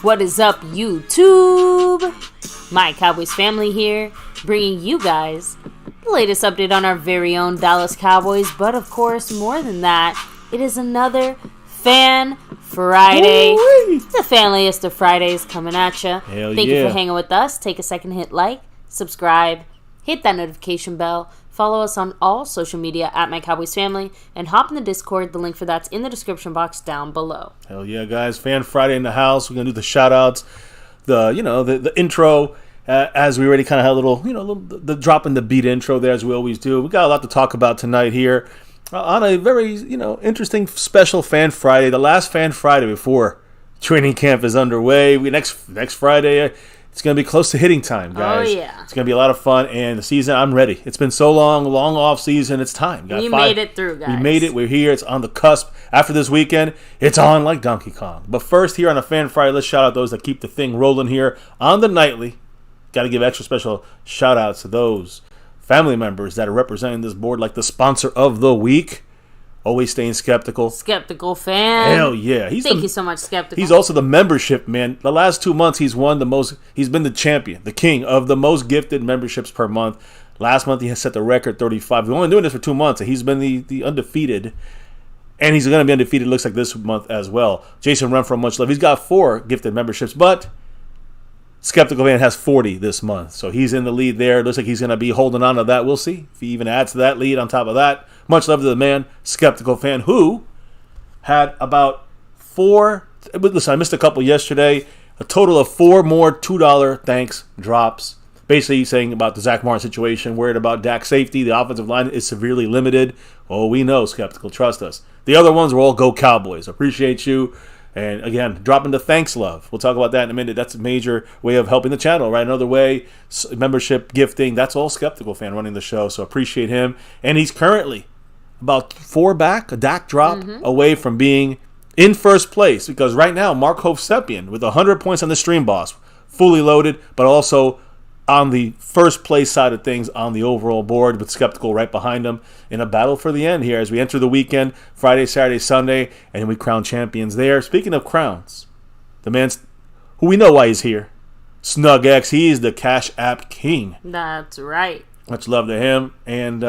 What is up, YouTube? My Cowboys family here, bringing you guys the latest update on our very own Dallas Cowboys. But of course, more than that, it is another Fan Friday. Woo-wee. The fanliest of Fridays coming at you. Thank you for hanging with us. Take a second to hit like, subscribe, hit that notification bell. Follow us on all social media at MyCowboysFamily, and hop in the Discord. The link for that's in the description box down below. Hell yeah, guys! Fan Friday in the house. We're gonna do the shout outs, the intro. As we already kind of had a little, the drop in the beat intro there, as we always do. We got a lot to talk about tonight here on a very, interesting special Fan Friday. The last Fan Friday before training camp is underway. Next Friday. It's going to be close to hitting time, guys. Oh, yeah. It's going to be a lot of fun, and the season, I'm ready. It's been so long off season. It's time. We made it through, guys. We made it. We're here. It's on the cusp. After this weekend, it's on like Donkey Kong. But first, here on a Fan Friday, let's shout out those that keep the thing rolling here on the nightly. Got to give extra special shout outs to those family members that are representing this board like the sponsor of the week. Always staying skeptical. Skeptical fan. Hell yeah. Thank you so much, Skeptical. He's also the membership man. The last 2 months, he's been the champion, the king of the most gifted memberships per month. Last month, he has set the record 35. We've only doing this for 2 months, and he's been the undefeated. And he's going to be undefeated, looks like, this month as well. Jason Renfro, much love. He's got 4 gifted memberships, but Skeptical Fan has 40 this month. So he's in the lead there. Looks like he's going to be holding on to that. We'll see if he even adds to that lead on top of that. Much love to the man, Skeptical Fan, who had about 4... Listen, I missed a couple yesterday. A total of 4 more $2 thanks drops. Basically saying about the Zach Martin situation, worried about Dak's safety. The offensive line is severely limited. Oh, we know, Skeptical. Trust us. The other ones were all Go Cowboys. Appreciate you. And again, dropping the thanks love. We'll talk about that in a minute. That's a major way of helping the channel, right? Another way, membership, gifting. That's all Skeptical Fan running the show. So appreciate him. And he's currently about 4 back, a Dak drop away from being in first place. Because right now, Mark Hovsepian with 100 points on the Stream Boss, fully loaded, but also on the first place side of things on the overall board, with Skeptical right behind him in a battle for the end here as we enter the weekend, Friday, Saturday, Sunday, and we crown champions there. Speaking of crowns, the man who we know why he's here, SnugX, he's the Cash App King. That's right. Much love to him. And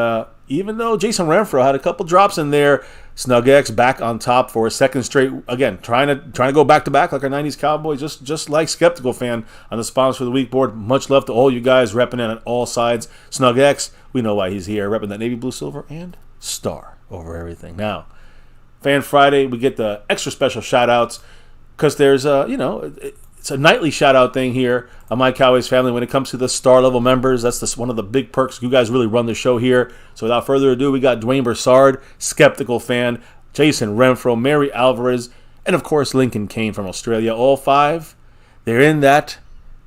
even though Jason Renfro had a couple drops in there, SnugX back on top for a second straight. Again, trying to go back to back like our 90s Cowboys, just like Skeptical Fan on the Sponsor of the Week board. Much love to all you guys repping it on all sides. SnugX, we know why he's here, repping that navy blue, silver, and star over everything. Now, Fan Friday, we get the extra special shout outs because there's it's a nightly shout-out thing here on My Cowboys Family. When it comes to the star-level members, that's one of the big perks. You guys really run the show here. So without further ado, we got Dwayne Broussard, Skeptical Fan, Jason Renfro, Mary Alvarez, and, of course, Lincoln Kane from Australia. All 5, they're in that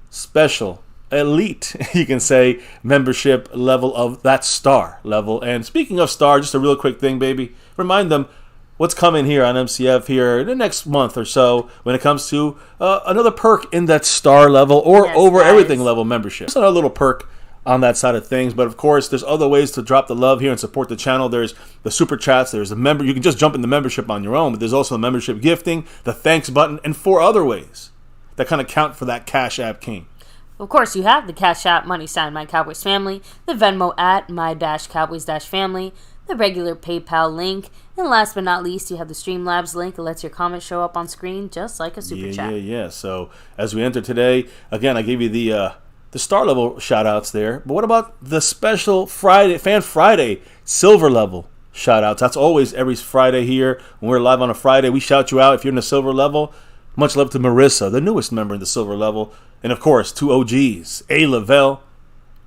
special, elite, you can say, membership level of that star level. And speaking of star, just a real quick thing, baby. Remind them what's coming here on MCF here in the next month or so when it comes to another perk in that star level or over everything level membership. Just another little perk on that side of things. But of course, there's other ways to drop the love here and support the channel. There's the super chats. There's the member. You can just jump in the membership on your own, but there's also the membership gifting, the thanks button, and 4 other ways that kind of count for that Cash App King. Of course, you have the Cash App money sign My Cowboys Family, the Venmo at My-Cowboys-Family, the regular PayPal link, and last but not least, you have the Streamlabs link. It lets your comments show up on screen just like a super chat. Yeah. So as we enter today, again, I gave you the star level shout outs there. But what about the special Fan Friday silver level shout outs? That's always every Friday here. When we're live on a Friday, we shout you out if you're in the silver level. Much love to Marissa, the newest member in the silver level. And of course, 2 OGs, A. Lavelle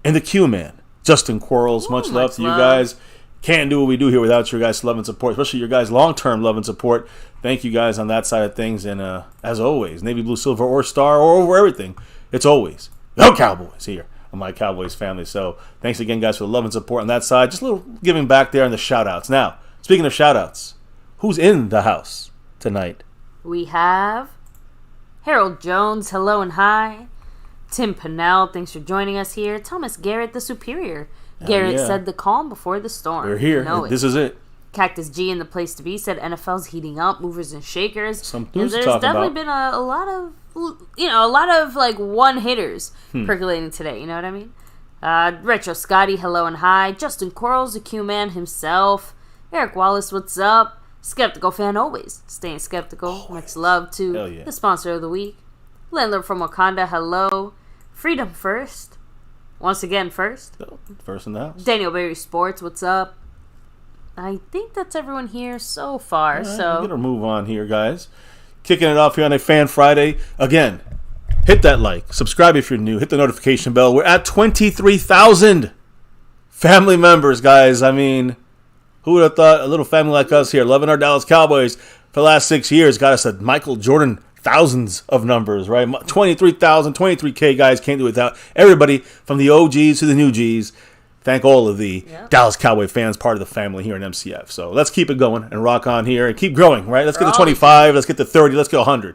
and the Q-Man, Justin Quarles. Much love to you guys. Can't do what we do here without your guys' love and support, especially your guys' long-term love and support. Thank you guys on that side of things. And as always, navy blue, silver, or star, or over everything, it's always Go Cowboys here on My Cowboys Family. So thanks again, guys, for the love and support on that side. Just a little giving back there on the shout-outs. Now, speaking of shout-outs, who's in the house tonight? We have Harold Jones, hello and hi. Tim Pinnell, thanks for joining us here. Thomas Garrett, the Superior. Garrett said the calm before the storm. We're here. This is it. Cactus G in the place to be said NFL's heating up, movers and shakers. Some news there's to talk definitely about. been a lot of a lot of like one hitters percolating today. You know what I mean? Retro Scotty, hello and hi. Justin Quarles, the Q man himself. Eric Wallace, what's up? Skeptical fan always. Staying skeptical. Much love to the sponsor of the week. Landlord from Wakanda, hello. Freedom first. Once again, first. First in the house. Daniel Berry Sports, what's up? I think that's everyone here so far. Right, so we're gonna move on here, guys. Kicking it off here on a Fan Friday. Again, hit that like, subscribe if you're new, hit the notification bell. We're at 23,000 family members, guys. I mean, who would have thought a little family like us here, loving our Dallas Cowboys for the last 6 years, got us a Michael Jordan thousands of numbers, right? 23,000, 23K guys, can't do it without everybody from the OGs to the new Gs. Thank all of the Dallas Cowboy fans, part of the family here in MCF. So let's keep it going and rock on here and keep growing, right? Let's get to 25, let's get to 30, let's get 100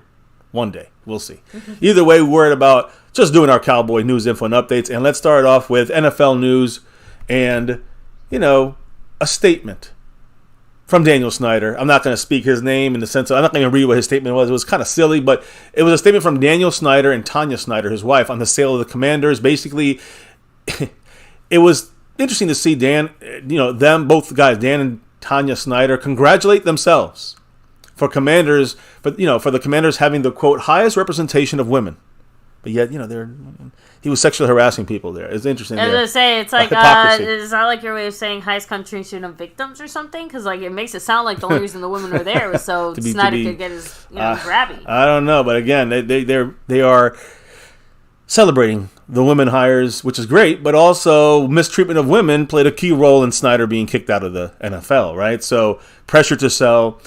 one day. We'll see. Either way, we're worried about just doing our Cowboy news, info, and updates. And let's start off with NFL news and, a statement from Daniel Snyder. I'm not going to speak his name in the sense of, I'm not going to read what his statement was. It was kind of silly, but it was a statement from Daniel Snyder and Tanya Snyder, his wife, on the sale of the Commanders. Basically, it was interesting to see both guys, Dan and Tanya Snyder, congratulate themselves for Commanders, for the Commanders having the, quote, highest representation of women. But yet, he was sexually harassing people there. It's interesting. I was going to say, it's like, is that like your way of saying highest concentration of victims or something? Because like it makes it sound like the only reason the women were there was so Snyder could get his, grabby. I don't know, but again, they are celebrating the women hires, which is great, but also mistreatment of women played a key role in Snyder being kicked out of the NFL, right? So pressure to sell,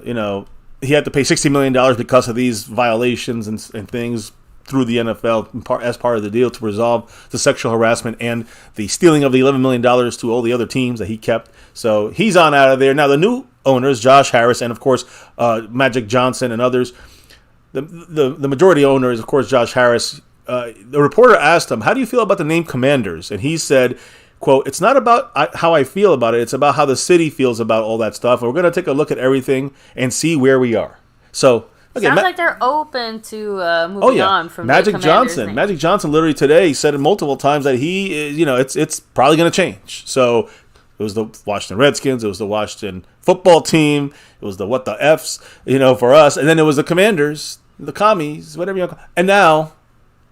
he had to pay $60 million because of these violations and things through the NFL as part of the deal to resolve the sexual harassment and the stealing of the $11 million to all the other teams that he kept. So he's on out of there. Now the new owners, Josh Harris and, of course, Magic Johnson and others, the majority owner is, of course, Josh Harris. The reporter asked him, how do you feel about the name Commanders? And he said, quote, it's not about how I feel about it. It's about how the city feels about all that stuff. And we're going to take a look at everything and see where we are. So, okay, sounds like they're open to moving on from Magic Johnson. name. Magic Johnson literally today said it multiple times that he, it's probably going to change. So it was the Washington Redskins. It was the Washington football team. It was the what the Fs, for us. And then it was the Commanders, the Commies, whatever you want to call it. And now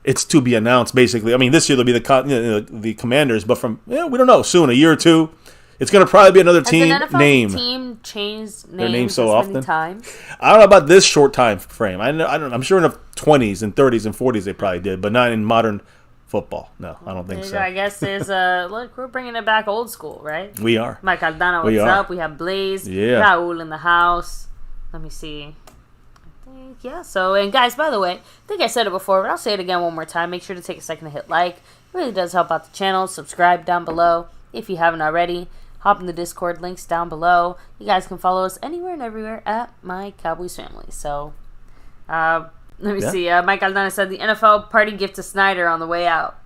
it's to be announced, basically. I mean, this year they'll be the Commanders, but we don't know, soon, a year or two. It's going to probably be another team name. Has an NFL team changed their name so often? Times? I don't know about this short time frame. I'm sure in the 20s and 30s and 40s they probably did, but not in modern football. No, I don't think so. I guess there's look, we're bringing it back old school, right? We are. Mike Aldana, what's up? We have Blaze. Yeah. Raul in the house. Let me see. Yeah, so, and guys, by the way, I think I said it before, but I'll say it again one more time. Make sure to take a second to hit like. It really does help out the channel. Subscribe down below if you haven't already. Hop in the Discord, links down below. You guys can follow us anywhere and everywhere at MyCowboysFamily. So, let me see. Mike Aldana said the NFL party gift to Snyder on the way out.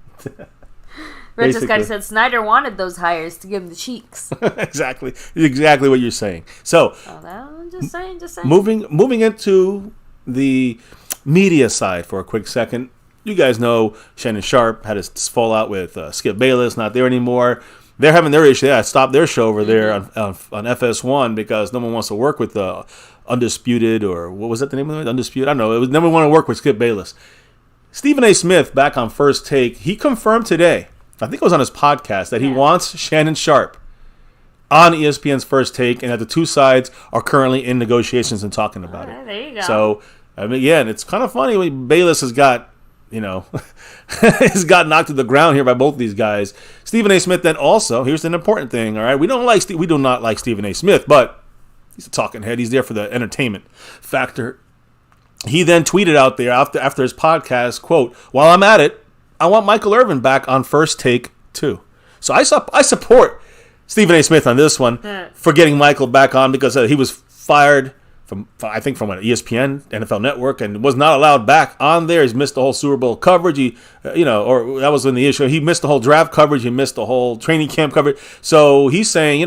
Richard Scotty said Snyder wanted those hires to give him the cheeks. Exactly what you're saying. So, I'm just saying. Moving into the media side for a quick second. You guys know Shannon Sharp had his fallout with Skip Bayless, not there anymore. They're having their issue. They stopped their show over there on FS1 because no one wants to work with Undisputed, or what was that the name of it? Undisputed? I don't know. It was never want to work with Skip Bayless. Stephen A. Smith, back on First Take, he confirmed today, I think it was on his podcast, that he wants Shannon Sharp on ESPN's First Take, and that the two sides are currently in negotiations and talking about it. There you go. So, I mean, again, it's kind of funny when Bayless has got, has got knocked to the ground here by both these guys. Stephen A. Smith then also, here's an important thing, all right? We do not like Stephen A. Smith, but he's a talking head. He's there for the entertainment factor. He then tweeted out there after his podcast, quote, while I'm at it, I want Michael Irvin back on First Take too. So I support Stephen A. Smith on this one for getting Michael back on because he was fired from ESPN, NFL Network, and was not allowed back on there. He's missed the whole Super Bowl coverage. Or that was in the issue. He missed the whole draft coverage. He missed the whole training camp coverage. So he's saying,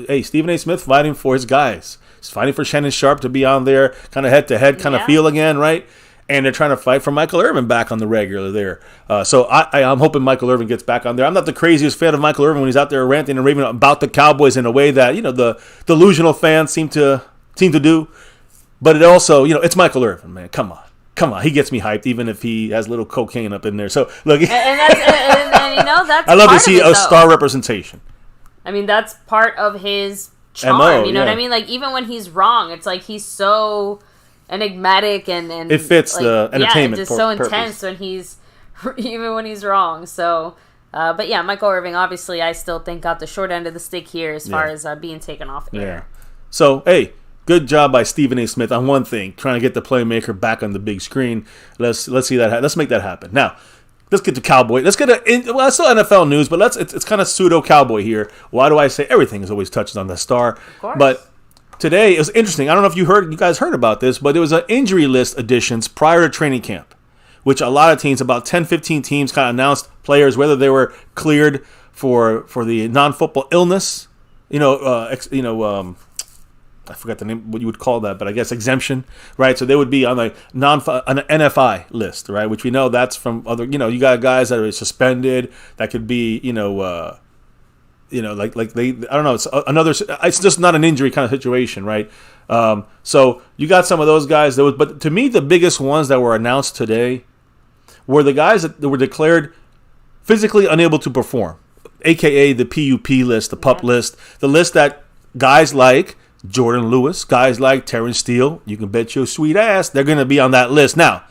hey, Stephen A. Smith fighting for his guys. He's fighting for Shannon Sharp to be on there, kind of head-to-head kind of feel again, right? and they're trying to fight for Michael Irvin back on the regular there. So I'm hoping Michael Irvin gets back on there. I'm not the craziest fan of Michael Irvin when he's out there ranting and raving about the Cowboys in a way that, the delusional fans seem to do. But it also, it's Michael Irvin, man. Come on. He gets me hyped, even if he has a little cocaine up in there. So, look. And that's I love part to see of it, a star representation. I mean, that's part of his charm. MO, you know what I mean? Like, even when he's wrong, it's like he's so enigmatic and it fits the entertainment just so intense when he's even when he's wrong. So, but yeah, Michael Irvin, obviously, I still think got the short end of the stick here as far as being taken off air. Yeah. So, hey. Good job by Stephen A. Smith on one thing, trying to get the playmaker back on the big screen. Let's see that. Let's make that happen. Now, let's get to Cowboy. Let's get it's still NFL news, but it's kind of pseudo Cowboy here. Why do I say everything is always touches on the star? Of course. But today it was interesting. I don't know if you guys heard about this, but it was an injury list additions prior to training camp, which a lot of teams, about 10, 15 teams, kind of announced players whether they were cleared for the non-football illness. I forgot the name, what you would call that, but I guess exemption, right? So they would be on an NFI list, right? Which we know that's from other, you got guys that are suspended, that could be, like they, I don't know, it's just not an injury kind of situation, right? So you got some of those guys, but to me, the biggest ones that were announced today were the guys that were declared physically unable to perform, aka the PUP list, the PUP list, the list that guys like Jordan Lewis, guys like Terrence Steele, you can bet your sweet ass they're going to be on that list. Now,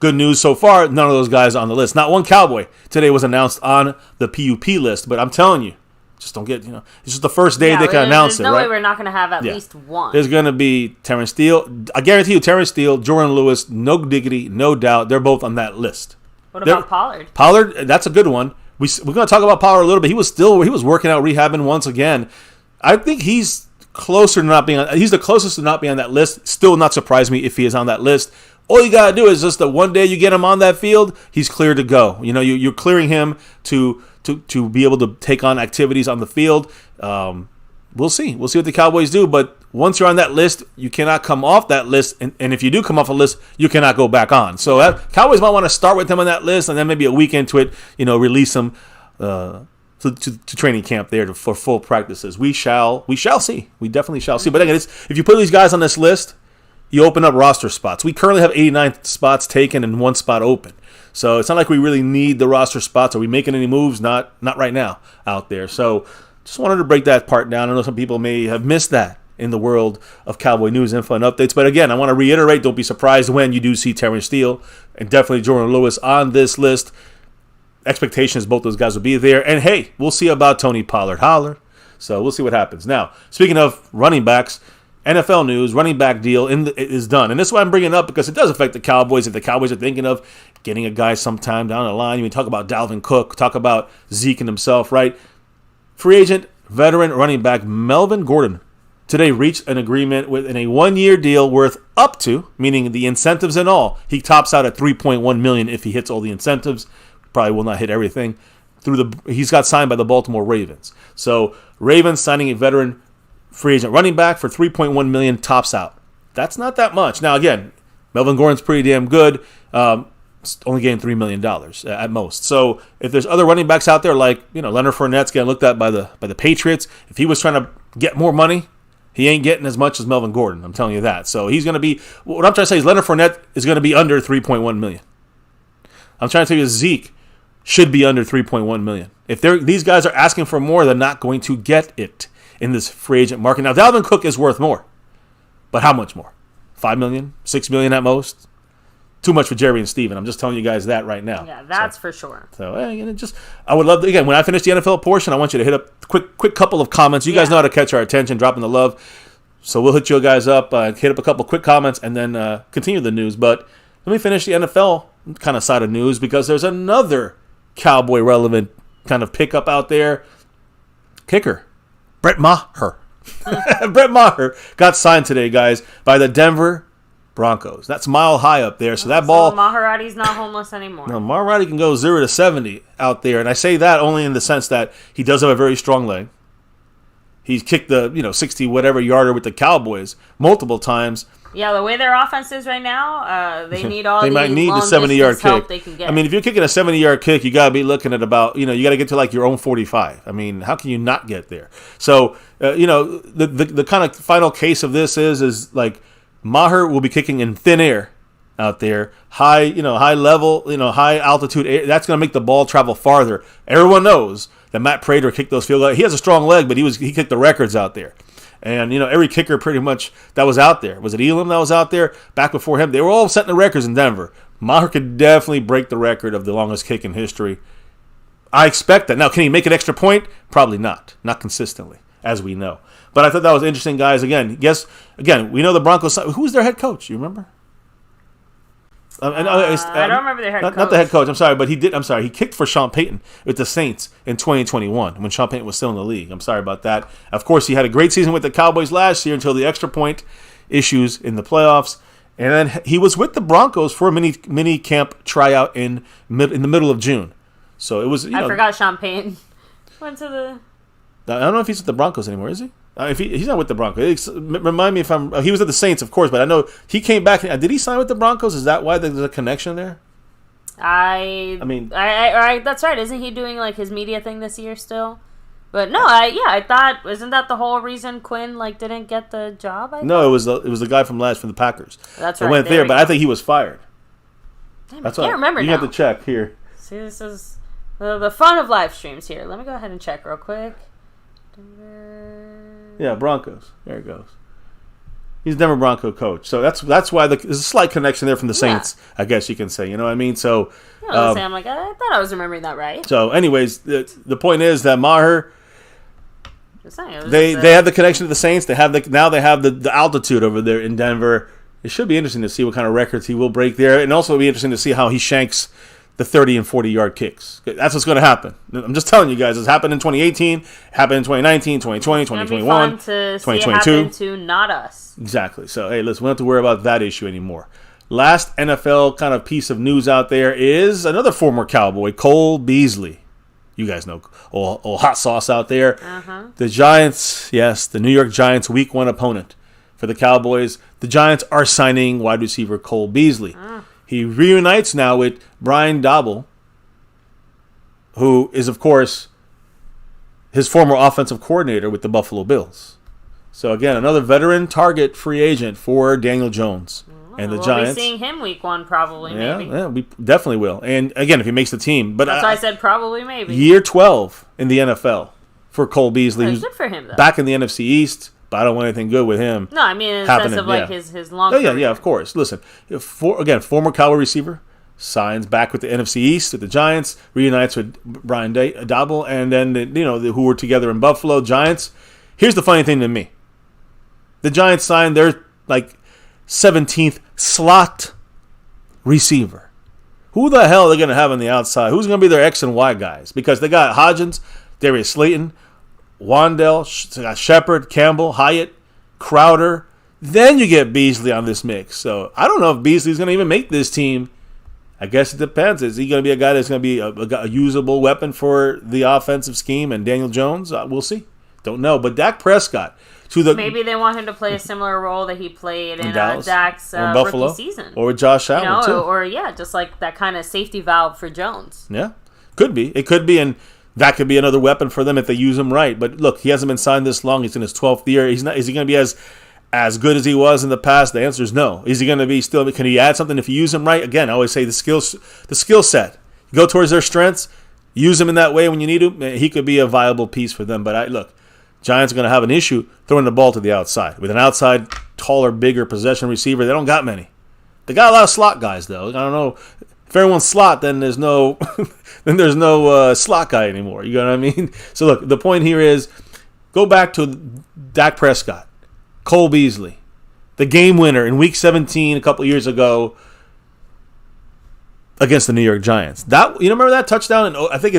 good news so far, none of those guys are on the list. Not one Cowboy today was announced on the PUP list, but I'm telling you, just don't get, it's just the first day they can announce it, There's no right? way we're not going to have at least one. There's going to be Terrence Steele. I guarantee you, Terrence Steele, Jordan Lewis, no diggity, no doubt, they're both on that list. What about Pollard? Pollard, that's a good one. We're going to talk about Pollard a little bit. He was working out, rehabbing once again. I think he's closer to not being on. He's the closest to not being on that list. Still not surprise me if he is on that list. All you gotta do is just that one day you get him on that field, he's clear to go. You're clearing him to be able to take on activities on the field. We'll see what the Cowboys do. But once you're on that list, you cannot come off that list. And if you do come off a list, you cannot go back on. So Cowboys might want to start with him on that list, and then maybe a week into it, release him. To training camp there for full practices. We shall see. We definitely shall see. But again, if you put these guys on this list, you open up roster spots. We currently have 89 spots taken and 1 spot open. So it's not like we really need the roster spots. Are we making any moves? Not right now out there. So just wanted to break that part down. I know some people may have missed that in the world of Cowboy news, info, and updates. But again, I want to reiterate, don't be surprised when you do see Terrence Steele and definitely Jordan Lewis on this list. Expectations both those guys will be there. And hey, we'll see about Tony Pollard. Holler. So we'll see what happens. Now, speaking of running backs, NFL news, running back deal is done. And this is why I'm bringing it up, because it does affect the Cowboys. If the Cowboys are thinking of getting a guy sometime down the line, you talk about Dalvin Cook, talk about Zeke and himself, right? Free agent, veteran running back Melvin Gordon today reached an agreement in a 1-year deal worth up to, meaning the incentives and all. He tops out at $3.1 million if he hits all the incentives. Probably will not hit everything. He's got signed by the Baltimore Ravens. So Ravens signing a veteran free agent running back for $3.1 million tops out. That's not that much. Now again, Melvin Gordon's pretty damn good. Only getting $3 million at most. So if there's other running backs out there like Leonard Fournette's getting looked at by the Patriots, if he was trying to get more money, he ain't getting as much as Melvin Gordon. I'm telling you that. So he's going to be. What I'm trying to say is Leonard Fournette is going to be under $3.1 million. I'm trying to tell you Zeke should be under $3.1 million. If these guys are asking for more, they're not going to get it in this free agent market. Now, Dalvin Cook is worth more. But how much more? $5 million? $6 million at most? Too much for Jerry and Steven. I'm just telling you guys that right now. Yeah, that's for sure. So, I would love to, again, when I finish the NFL portion, I want you to hit up quick couple of comments. You guys know how to catch our attention, dropping the love. So we'll hit you guys up, hit up a couple quick comments, and then continue the news. But let me finish the NFL kind of side of news, because there's another Cowboy relevant kind of pickup out there. Kicker Brett Maher. Brett Maher got signed today, guys, by the Denver Broncos. That's mile high up there. So that ball. Maharati's not homeless anymore. No, Maharati can go 0 to 70 out there, and I say that only in the sense that he does have a very strong leg. He's kicked the 60 whatever yarder with the Cowboys multiple times. Yeah, the way their offense is right now, they need all they the might need long the 70-yard help kick. they can get. I mean, if you're kicking a 70-yard kick, you got to be looking at about, you got to get to like your own 45. I mean, how can you not get there? So, the kind of final case of this is like Maher will be kicking in thin air out there, high level, high altitude air. That's going to make the ball travel farther. Everyone knows that Matt Prater kicked those field goals. He has a strong leg, but he kicked the records out there. And, every kicker pretty much that was out there. Was it Elam that was out there? Back before him. They were all setting the records in Denver. Maher could definitely break the record of the longest kick in history. I expect that. Now, can he make an extra point? Probably not. Not consistently, as we know. But I thought that was interesting, guys. Again, we know the Broncos. Who's their head coach? You remember? I don't remember their head coach. Not the head coach. I'm sorry, but he did. I'm sorry. He kicked for Sean Payton with the Saints in 2021 when Sean Payton was still in the league. I'm sorry about that. Of course, he had a great season with the Cowboys last year until the extra point issues in the playoffs, and then he was with the Broncos for a mini camp tryout in the middle of June. So it was. I forgot Sean Payton went to the. I don't know if he's with the Broncos anymore. Is he? If he's not with the Broncos, remind me if I'm. He was at the Saints, of course, but I know he came back. Did he sign with the Broncos? Is that why there's a connection there? I mean, that's right. Isn't he doing like his media thing this year still? But no, I thought isn't that the whole reason Quinn didn't get the job? No, it was the guy from the Packers. That's right. I went there, but I think he was fired. Damn, I can't remember now. You have to check here. See, this is the fun of live streams here. Let me go ahead and check real quick. Yeah, Broncos. There it goes. He's Denver Bronco coach. So that's why there's a slight connection there from the Saints, I guess you can say. You know what I mean? So I'm like, I thought I was remembering that right. So anyways, the point is that Maher, they have the connection to the Saints. They have the altitude over there in Denver. It should be interesting to see what kind of records he will break there, and also it'll be interesting to see how he shanks the 30 and 40-yard kicks. That's what's going to happen. I'm just telling you guys. It's happened in 2018, happened in 2019, 2020, 2021, it's gonna be fun to 2022. See it happen to not us. Exactly. So, hey, listen, we don't have to worry about that issue anymore. Last NFL kind of piece of news out there is another former Cowboy, Cole Beasley. You guys know old hot sauce out there. Uh-huh. The Giants, yes, the New York Giants' Week 1 opponent for the Cowboys. The Giants are signing wide receiver Cole Beasley. He reunites now with Brian Daboll, who is, of course, his former offensive coordinator with the Buffalo Bills. So, again, another veteran target free agent for Daniel Jones and the Giants. We'll be seeing him week 1 probably, maybe. Yeah, we definitely will. And, again, if he makes the team. But that's why I said probably, maybe. Year 12 in the NFL for Cole Beasley. Who's good for him, though. Back in the NFC East. But I don't want anything good with him. No, I mean in the sense of his long career. Yeah, of course. Listen, former Cowboy receiver, signs back with the NFC East with the Giants, reunites with Brian Daboll, and then who were together in Buffalo. Giants. Here's the funny thing to me: the Giants signed their 17th slot receiver. Who the hell are they going to have on the outside? Who's going to be their X and Y guys? Because they got Hodgins, Darius Slayton, Wandell, Shepard, Campbell, Hyatt, Crowder. Then you get Beasley on this mix. So I don't know if Beasley's going to even make this team. I guess it depends. Is he going to be a guy that's going to be a usable weapon for the offensive scheme and Daniel Jones? We'll see. Don't know. But Dak Prescott. Maybe they want him to play a similar role that he played in Dallas, Dak's or Buffalo, rookie season. Or with Josh Allen, too. Or just like that kind of safety valve for Jones. Yeah. Could be. It could be. And that could be another weapon for them if they use him right. But look, he hasn't been signed this long. He's in his 12th year. Is he going to be as good as he was in the past? The answer is no. Is he going to be still? Can he add something if you use him right? Again, I always say the skill set. Go towards their strengths. Use him in that way when you need him. He could be a viable piece for them. But Giants are going to have an issue throwing the ball to the outside. With an outside, taller, bigger possession receiver, they don't got many. They got a lot of slot guys, though. I don't know. If everyone's slot, then there's no slot guy anymore. You know what I mean? So, look, the point here is go back to Dak Prescott, Cole Beasley, the game winner in Week 17 a couple years ago against the New York Giants. Remember that touchdown? And I think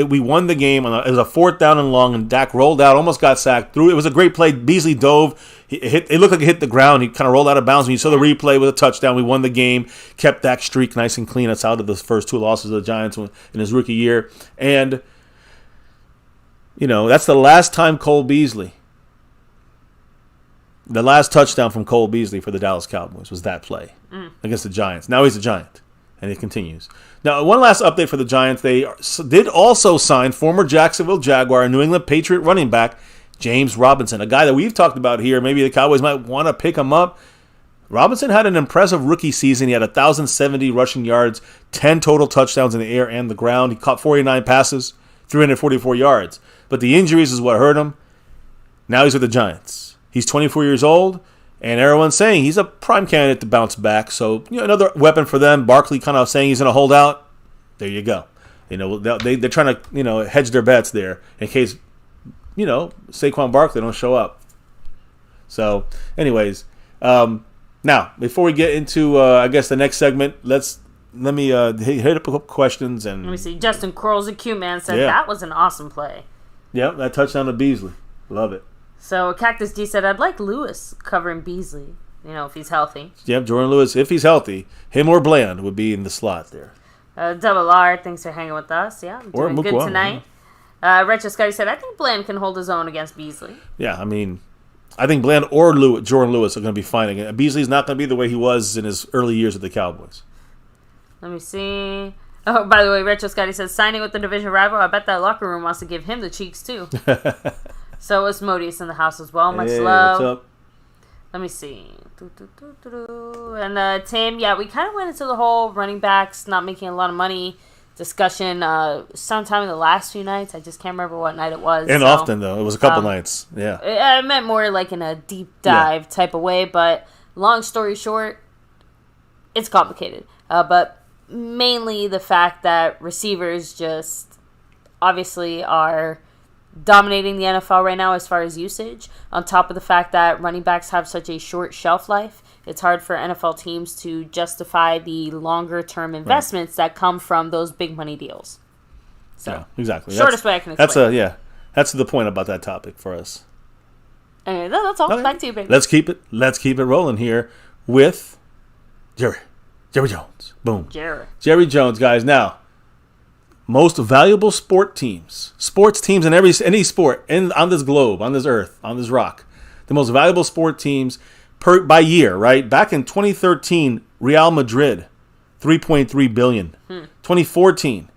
we won the game. It was a 4th down and long, and Dak rolled out, almost got sacked. Through it was a great play. Beasley dove. It looked like it hit the ground. He kind of rolled out of bounds. When you saw the replay with a touchdown, we won the game. Kept Dak's streak nice and clean. That's out of the first 2 losses of the Giants in his rookie year. And that's the last time Cole Beasley The last touchdown from Cole Beasley for the Dallas Cowboys was that play against the Giants. Now he's a Giant, and it continues. Now, one last update for the Giants. They did also sign former Jacksonville Jaguar and New England Patriot running back James Robinson, a guy that we've talked about here. Maybe the Cowboys might want to pick him up. Robinson had an impressive rookie season. He had 1,070 rushing yards, 10 total touchdowns in the air and the ground. He caught 49 passes, 344 yards. But the injuries is what hurt him. Now he's with the Giants. He's 24 years old, and everyone's saying he's a prime candidate to bounce back. So, another weapon for them. Barkley kind of saying he's going to hold out. There you go. They're trying to, hedge their bets there in case, Saquon Barkley don't show up. So, anyways, now, before we get into, the next segment, let me hit up a couple questions. And let me see. Justin Quarles, a Q man, said that was an awesome play. Yep, that touchdown to Beasley. Love it. So, Cactus D said, I'd like Lewis covering Beasley, if he's healthy. Yep, Jordan Lewis, if he's healthy, him or Bland would be in the slot there. Double R, thanks for hanging with us. Yeah, doing good tonight. Retro Scotty said, I think Bland can hold his own against Beasley. Yeah, I think Bland or Jordan Lewis are going to be fine again. Beasley's not going to be the way he was in his early years with the Cowboys. Let me see. Oh, by the way, Retro Scotty says, signing with the division rival, I bet that locker room wants to give him the cheeks, too. So is Modius in the house as well. Much love. What's up? Let me see. And Tim, we kind of went into the whole running backs not making a lot of money discussion sometime in the last few nights. I just can't remember what night it was. And often, though. It was a couple nights. Yeah. I meant more like in a deep dive type of way. But long story short, it's complicated. But mainly the fact that receivers just obviously are dominating the NFL right now as far as usage. On top of the fact that running backs have such a short shelf life, it's hard for NFL teams to justify the longer-term investments that come from those big money deals. So, yeah, exactly. Shortest way I can explain. That's the point about that topic for us. Anyway, that's all. Okay. Back to you, baby. Let's keep it rolling here with Jerry Jones. Boom. Jerry Jones, guys. Now, most valuable sports teams in any sport on this globe, on this earth, on this rock. The most valuable sport teams by year, right? Back in 2013, Real Madrid, $3.3 billion. 2014,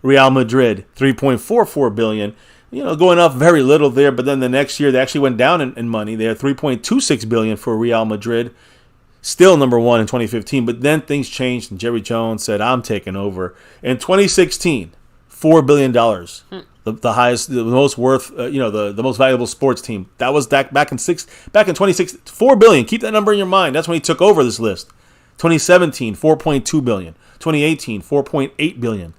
Real Madrid, $3.44 billion. Going up very little there, but then the next year they actually went down in money. They had $3.26 billion for Real Madrid. Still number one in 2015, but then things changed, and Jerry Jones said, I'm taking over. In 2016, $4 billion, the highest, the most worth, the most valuable sports team. That was back in 2016, $4 billion. Keep that number in your mind. That's when he took over this list. 2017, $4.2 billion. 2018, $4.8 billion.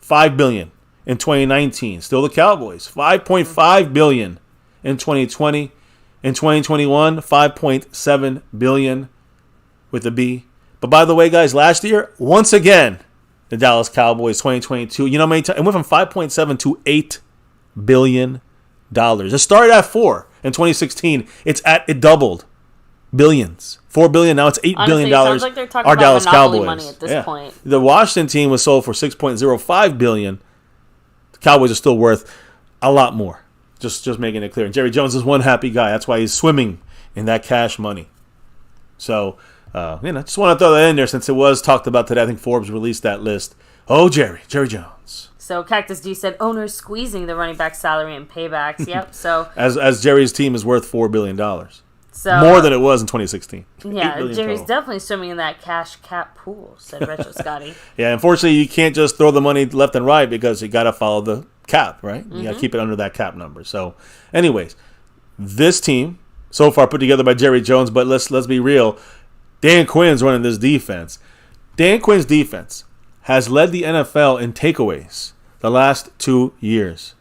$5 billion in 2019. Still the Cowboys, $5.5 billion in 2020. In 2021, $5.7 billion. With a B. But by the way, guys, last year, once again, the Dallas Cowboys, 2022, it went from 5.7 to $8 billion. It started at 4 in 2016. It doubled. Billions. $4 billion, now it's $8 billion. Sounds like they're talking our about Dallas monopoly Cowboys. Money at this point. The Washington team was sold for $6.05 billion. The Cowboys are still worth a lot more. Just making it clear. And Jerry Jones is one happy guy. That's why he's swimming in that cash money. So, just want to throw that in there since it was talked about today. I think Forbes released that list. Oh, Jerry Jones. So Cactus D said owners squeezing the running back salary and paybacks. Yep. So as Jerry's team is worth $4 billion. So more than it was in 2016. Yeah, Jerry's total. Definitely swimming in that cash cap pool, said Retro Scotty. Yeah, unfortunately you can't just throw the money left and right because you got to follow the cap, right? You got to keep it under that cap number. So, anyways, this team so far put together by Jerry Jones, but let's be real. Dan Quinn's running this defense. Dan Quinn's defense has led the NFL in takeaways the last 2 years.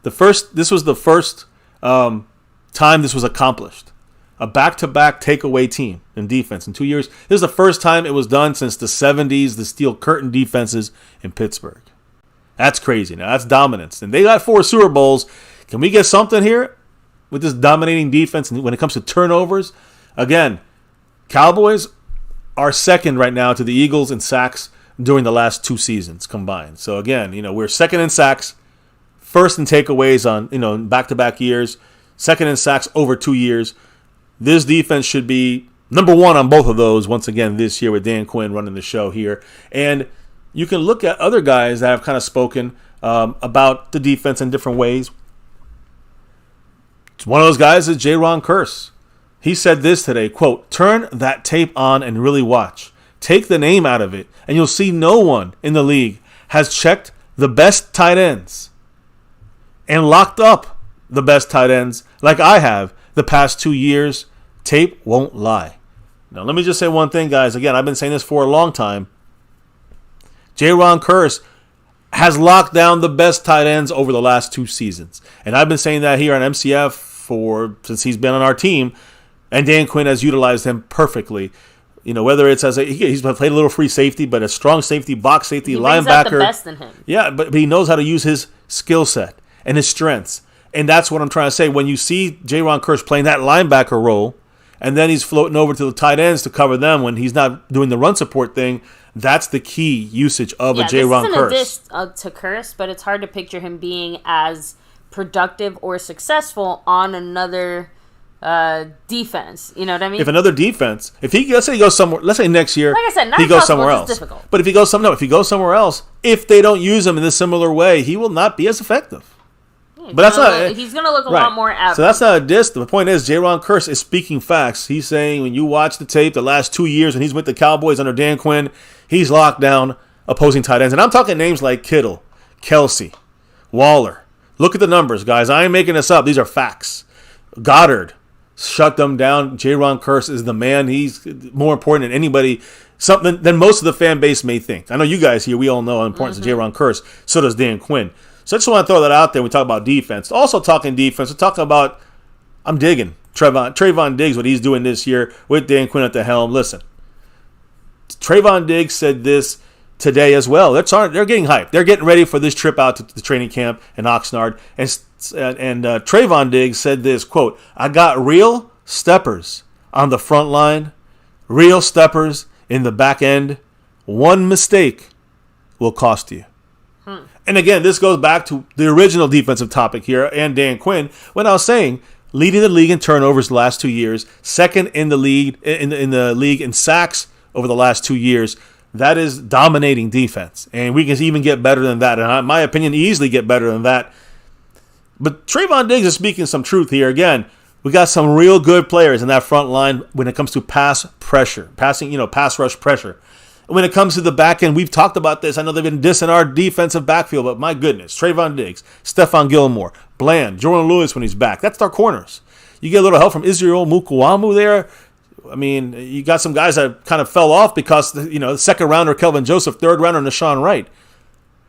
This was the first time this was accomplished. A back-to-back takeaway team in defense in 2 years. This is the first time it was done since the 70s, the steel curtain defenses in Pittsburgh. That's crazy. Now, that's dominance. And they got 4 Super Bowls. Can we get something here with this dominating defense when it comes to turnovers? Again, Cowboys are second right now to the Eagles in sacks during the last 2 seasons combined. So again, we're second in sacks, first in takeaways on, back-to-back years, second in sacks over 2 years. this defense should be number one on both of those once again this year with Dan Quinn running the show here. And you can look at other guys that have kind of spoken about the defense in different ways. One of those guys is J-Ron Curse. He said this today, quote, "Turn that tape on and really watch. Take the name out of it, and you'll see no one in the league has checked the best tight ends and locked up the best tight ends like I have the past 2 years. Tape won't lie." Now, let me just say one thing, guys. Again, I've been saying this for a long time. J-Ron Curse has locked down the best tight ends over the last 2 seasons. And I've been saying that here on MCF since he's been on our team. And Dan Quinn has utilized him perfectly. You know, whether it's he's played a little free safety, but a strong safety, box safety, he linebacker. Out the best in him. Yeah, but he knows how to use his skill set and his strengths. And that's what I'm trying to say. When you see J-Ron Curse playing that linebacker role, and then he's floating over to the tight ends to cover them when he's not doing the run support thing, that's the key usage of a J-Ron Curse. This isn't a diss to Curse, but it's hard to picture him being as productive or successful on another defense. You know what I mean? If another defense, let's say he goes somewhere, let's say next year, like I said, not he goes somewhere it's else. difficult. But if he goes somewhere else, if they don't use him in a similar way, he will not be as effective. But he's going to look a lot more average. So that's not a diss. The point is, J-Ron Curse is speaking facts. He's saying when you watch the tape the last 2 years when he's with the Cowboys under Dan Quinn, he's locked down opposing tight ends. And I'm talking names like Kittle, Kelsey, Waller. Look at the numbers, guys. I ain't making this up. These are facts. Goddard shut them down. J-Ron Curse is the man. He's more important than anybody, something than most of the fan base may think. I know you guys here, we all know the importance of J-Ron Curse. So does Dan Quinn. So I just want to throw that out there when we talk about defense. Also talking defense, we're talking about, I'm digging Trayvon Diggs, what he's doing this year with Dan Quinn at the helm. Listen, Trayvon Diggs said this today as well. They're getting hyped. They're getting ready for this trip out to the training camp in Oxnard. And Trayvon Diggs said this, quote, "I got real steppers on the front line, real steppers in the back end. One mistake will cost you." And again, this goes back to the original defensive topic here and Dan Quinn when I was saying leading the league in turnovers the last 2 years, second in the league in the league in sacks over the last 2 years. That is dominating defense, and we can even get better than that. And in my opinion, easily get better than that. But Trayvon Diggs is speaking some truth here. Again, we got some real good players in that front line when it comes to pass rush pressure. When it comes to the back end, we've talked about this. I know they've been dissing our defensive backfield, but my goodness, Trayvon Diggs, Stephon Gilmore, Bland, Jordan Lewis when he's back. That's our corners. You get a little help from Israel Mukuamu there. I mean, you got some guys that kind of fell off because, the second rounder, Kelvin Joseph, third rounder, Nashawn Wright.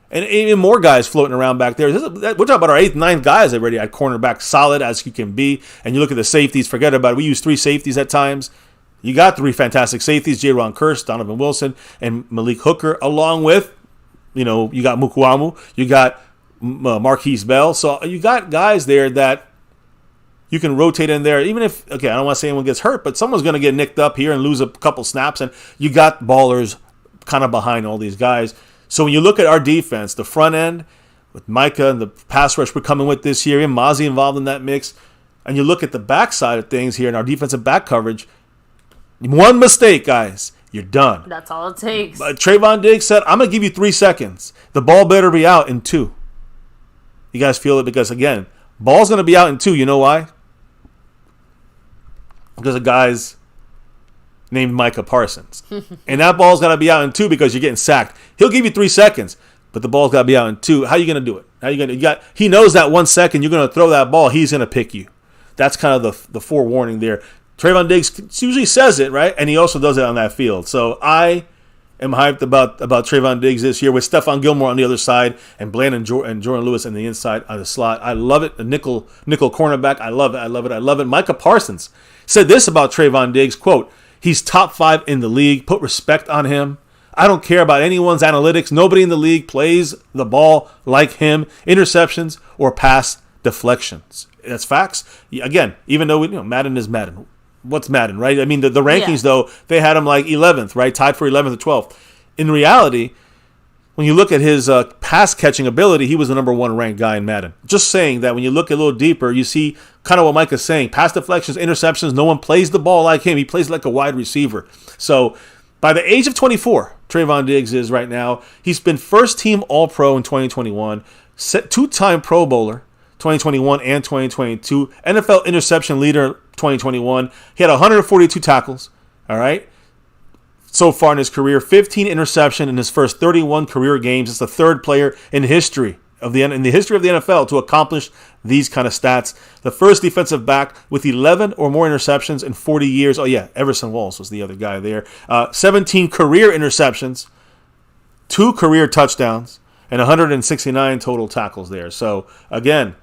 And even more guys floating around back there. We're talking about our 8th, 9th guys already at cornerback, solid as you can be. And you look at the safeties, forget about it. We use 3 safeties at times. You got 3 fantastic safeties, J-Ron Curse, Donovan Wilson, and Malik Hooker, along with, you got Mukuamu, you got Marquise Bell. So you got guys there that you can rotate in there, even if, I don't want to say anyone gets hurt, but someone's going to get nicked up here and lose a couple snaps, and you got ballers kind of behind all these guys. So when you look at our defense, the front end, with Micah and the pass rush we're coming with this year, and Mozzie involved in that mix, and you look at the backside of things here in our defensive back coverage, one mistake, guys, you're done. That's all it takes. Trayvon Diggs said, "I'm going to give you 3 seconds. The ball better be out in 2. You guys feel it? Because, again, ball's going to be out in 2. You know why? Because of guys named Micah Parsons. And that ball's got to be out in 2 because you're getting sacked. He'll give you 3 seconds, but the ball's got to be out in 2. How are you going to do it? He knows that 1 second you're going to throw that ball, he's going to pick you. That's kind of the forewarning there. Trayvon Diggs usually says it, right? And he also does it on that field. So I am hyped about Trayvon Diggs this year with Stephon Gilmore on the other side and Bland and Jordan Lewis on the inside on the slot. I love it. The nickel cornerback. I love it. Micah Parsons said this about Trayvon Diggs, quote, "He's top 5 in the league. Put respect on him. I don't care about anyone's analytics. Nobody in the league plays the ball like him. Interceptions or pass deflections." That's facts. Again, even though Madden is Madden. What's Madden, right? I mean, the rankings, though, they had him like 11th, right? Tied for 11th or 12th. In reality, when you look at his pass catching ability, he was the number 1 ranked guy in Madden. Just saying that when you look a little deeper, you see kind of what Mike is saying. Pass deflections, interceptions, no one plays the ball like him. He plays like a wide receiver. So by the age of 24, Trayvon Diggs is right now. He's been first team All-Pro in 2021, 2-time Pro Bowler 2021 and 2022, NFL interception leader 2021. He had 142 tackles, all right? So far in his career, 15 interception in his first 31 career games. It's the third player in the history of the NFL to accomplish these kind of stats. The first defensive back with 11 or more interceptions in 40 years. Oh yeah, Everson Walls was the other guy there. 17 career interceptions, 2 career touchdowns, and 169 total tackles there. So again,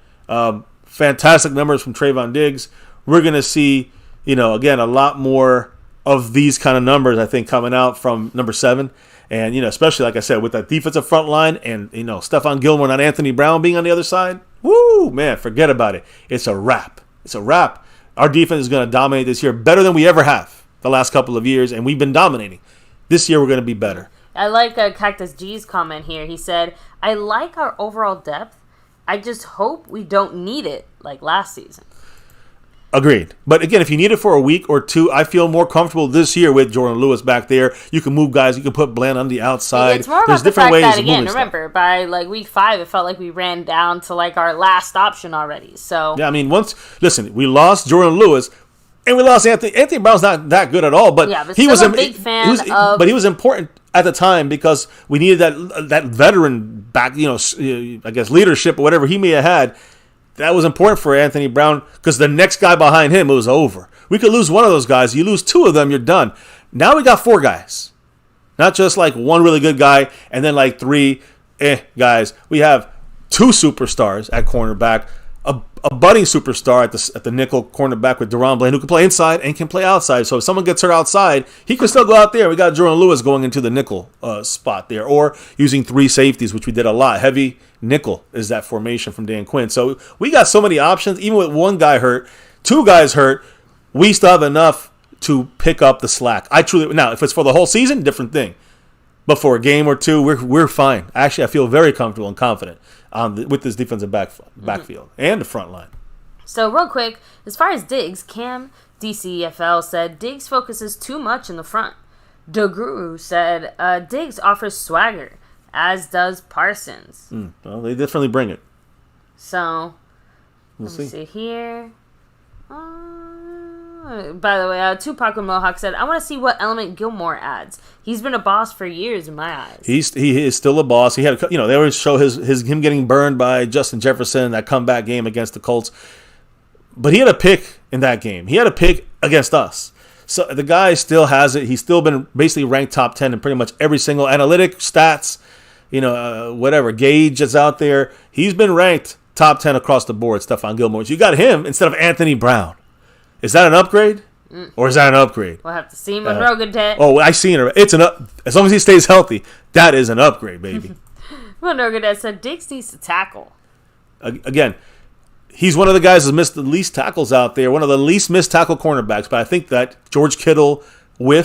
fantastic numbers from Trayvon Diggs. We're gonna see, again, a lot more of these kind of numbers, I think, coming out from number 7. And, especially, like I said, with that defensive front line and, Stephon Gilmore and Anthony Brown being on the other side, woo, man, forget about it. It's a wrap. It's a wrap. Our defense is going to dominate this year better than we ever have the last couple of years, and we've been dominating. This year we're going to be better. I like Cactus G's comment here. He said, I like our overall depth. I just hope we don't need it like last season. Agreed. But again, if you need it for a week or 2, I feel more comfortable this year with Jordan Lewis back there. You can move guys. You can put Bland on the outside. It's more about the fact that, again, remember, by week 5, it felt like we ran down to our last option already. So yeah, I mean, we lost Jordan Lewis and we lost Anthony. Anthony Brown's not that good at all, but he was a big fan of. But he was important at the time because we needed that veteran back, I guess leadership or whatever he may have had. That was important for Anthony Brown because the next guy behind him, it was over. We could lose one of those guys. You lose 2 of them, you're done. Now we got 4 guys. Not just one really good guy and then 3 guys. We have 2 superstars at cornerback, a budding superstar at the nickel cornerback with Deron Bland who can play inside and can play outside. So if someone gets hurt outside, he can still go out there. We got Jordan Lewis going into the nickel spot there, or using 3 safeties, which we did a lot. Heavy nickel is that formation from Dan Quinn. So we got so many options. Even with 1 guy hurt, 2 guys hurt, we still have enough to pick up the slack. Now, if it's for the whole season, different thing. But for a game or 2, we're fine. Actually, I feel very comfortable and confident with this defensive backfield and the front line. So real quick, as far as Diggs, Cam DCFL said Diggs focuses too much in the front. The Guru said Diggs offers swagger, as does Parsons. Well, they definitely bring it. So, let me see here. By the way, Tupac with Mohawk said, I want to see what element Gilmore adds. He's been a boss for years in my eyes. He is still a boss. He had, they always show him getting burned by Justin Jefferson, that comeback game against the Colts. But he had a pick in that game. He had a pick against us. So the guy still has it. He's still been basically ranked top 10 in pretty much every single analytic, stats, whatever, gauge that's out there. He's been ranked top 10 across the board, Stephon Gilmore. So you got him instead of Anthony Brown. Is that an upgrade? Or is that an upgrade? We'll have to see Monroe Goodette. Oh, I seen her. It's as long as he stays healthy, that is an upgrade, baby. Monroe Goodette said Diggs needs to tackle. Again, he's one of the guys who's missed the least tackles out there, one of the least missed tackle cornerbacks. But I think that George Kittle he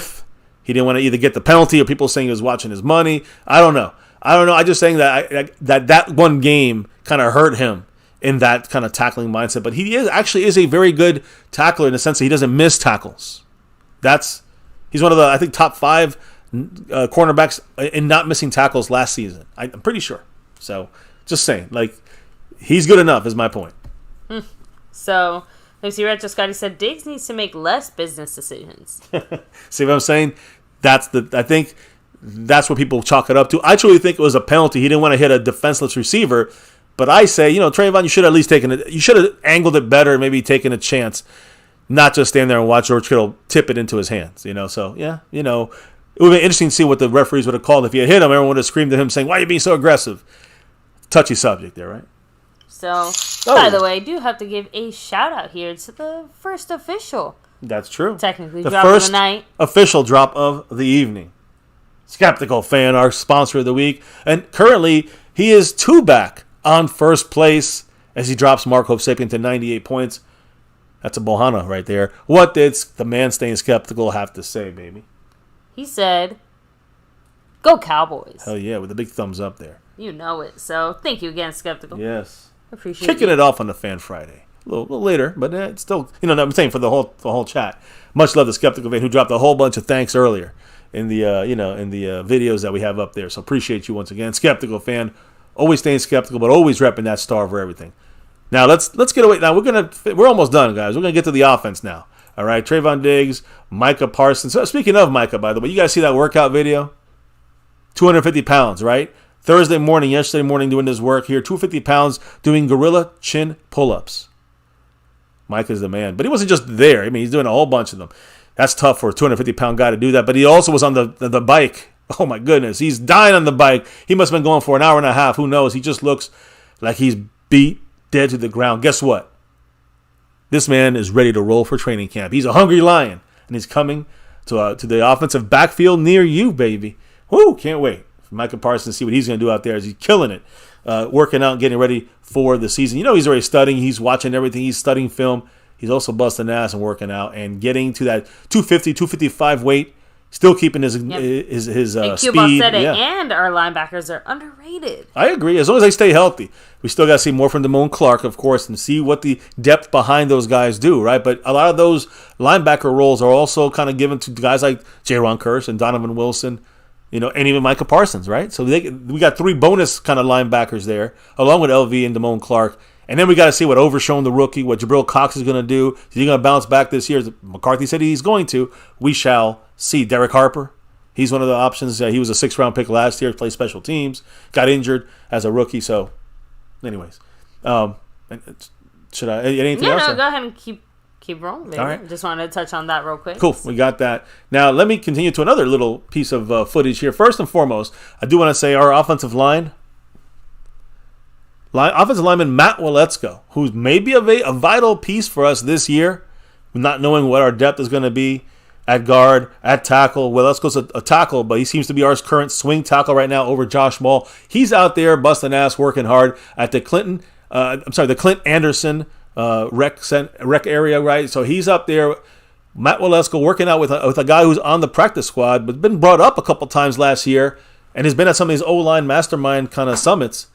didn't want to either get the penalty or people saying he was watching his money. I don't know. I'm just saying that one game kind of hurt him in that kind of tackling mindset. But he is a very good tackler in the sense that he doesn't miss tackles. He's one of the, I think, top 5 cornerbacks in not missing tackles last season. I'm pretty sure. So just saying, he's good enough is my point. So, Lucy Retro Scotty said Diggs needs to make less business decisions. See what I'm saying? I think that's what people chalk it up to. I truly think it was a penalty. He didn't want to hit a defenseless receiver. But I say, Trayvon, you should have at least taken it. You should have angled it better, maybe taken a chance, not just stand there and watch George Kittle tip it into his hands. So yeah, it would have been interesting to see what the referees would have called. If he had hit him, everyone would have screamed at him saying, "Why are you being so aggressive?" Touchy subject there, right? So, by the way, I do have to give a shout out here to the first official. That's true. Technically, the drop first of the night. Official drop of the evening. Skeptical Fan, our sponsor of the week, and currently he is 2 back on first place as he drops Mark Hovsapien to 98 points. That's a Bohana right there. What did the man staying skeptical have to say, baby? He said, Go Cowboys. Hell yeah, with a big thumbs up there. You know it. So thank you again, Skeptical. Yes. Appreciate Kicking you. it off on the Fan Friday. A little later, but it's still, I'm saying for the whole chat. Much love to Skeptical Fan, who dropped a whole bunch of thanks earlier in the videos that we have up there. So appreciate you once again, Skeptical Fan. Always staying skeptical, but always repping that star for everything. Now let's get away. Now we're almost done, guys. We're gonna get to the offense now. All right, Trayvon Diggs, Micah Parsons. So speaking of Micah, by the way, you guys see that workout video? 250 pounds, right? Thursday morning, yesterday morning, doing this work here. 250 pounds doing gorilla chin pull-ups. Micah's the man. But he wasn't just there. I mean, he's doing a whole bunch of them. That's tough for a 250-pound guy to do that. But he also was on the bike. Oh, my goodness. He's dying on the bike. He must have been going for an hour and a half. Who knows? He just looks like he's beat dead to the ground. Guess what? This man is ready to roll for training camp. He's a hungry lion. And he's coming to the offensive backfield near you, baby. Woo, can't wait for Micah Parsons to see what he's going to do out there as he's killing it, working out, getting ready for the season. He's already studying. He's watching everything. He's studying film. He's also busting ass and working out and getting to that 250, 255 weight, still keeping his and speed. Said it, and our linebackers are underrated. I agree. As long as they stay healthy. We still got to see more from Damone Clark, of course, and see what the depth behind those guys do, right? But a lot of those linebacker roles are also kind of given to guys like Jaron Kearse and Donovan Wilson, and even Micah Parsons, right? So we got 3 bonus kind of linebackers there, along with LV and Damone Clark. And then we got to see what Overshown, the rookie, what Jabril Cox is going to do. Is he going to bounce back this year? As McCarthy said he's going to. We shall see. Derek Harper, he's one of the options. He was a 6th-round pick last year, played special teams, got injured as a rookie. So, anyways, should I? Anything else? No, go ahead and keep rolling, baby. All right. Just wanted to touch on that real quick. Cool. We got that. Now, let me continue to another little piece of footage here. First and foremost, I do want to say our offensive offensive lineman Matt Waletzko, who's maybe a vital piece for us this year, not knowing what our depth is going to be at guard, at tackle. Waletzko's a tackle, but he seems to be our current swing tackle right now over Josh Maul. He's out there busting ass, working hard at the Clint Anderson rec area, right? So he's up there. Matt Waletzko working out with a guy who's on the practice squad, but been brought up a couple times last year and has been at some of these O-line mastermind kind of summits.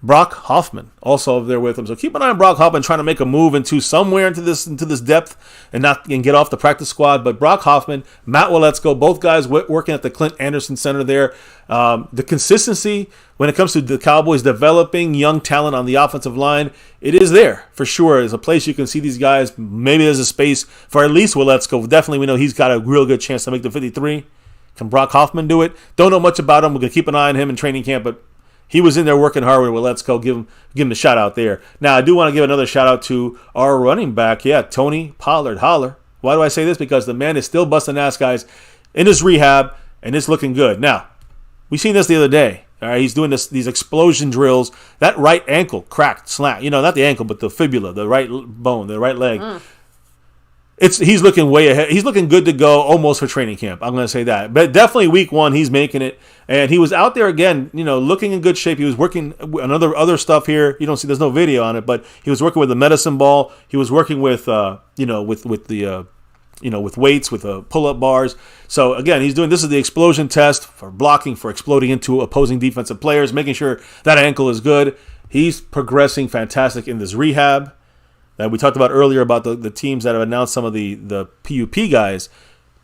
Brock Hoffman also there with him. So keep an eye on Brock Hoffman trying to make a move into this depth and get off the practice squad. But Brock Hoffman, Matt Waletzko, both guys working at the Clint Anderson Center there. The consistency when it comes to the Cowboys developing young talent on the offensive line, it is there for sure. There's a place you can see these guys. Maybe there's a space for at least Waletzko. Definitely we know he's got a real good chance to make the 53. Can Brock Hoffman do it? Don't know much about him. We're going to keep an eye on him in training camp, but he was in there working hard with Waletzko. Give him a shout out there. Now, I do want to give another shout out to our running back. Yeah, Tony Pollard. Holler. Why do I say this? Because the man is still busting ass, guys, in his rehab, and it's looking good. Now, we seen this the other day. All right, he's doing these explosion drills. That right ankle cracked, slack. Not the ankle, but the fibula, the right bone, the right leg. He's looking way ahead. He's looking good to go almost for training camp. I'm going to say that. But definitely week 1, he's making it. And he was out there again, looking in good shape. He was working on other stuff here. You don't see, there's no video on it, but he was working with the medicine ball. He was working with, with weights, with pull-up bars. So again, this is the explosion test for blocking, for exploding into opposing defensive players, making sure that ankle is good. He's progressing fantastic in this rehab. That we talked about earlier about the teams that have announced some of the PUP guys.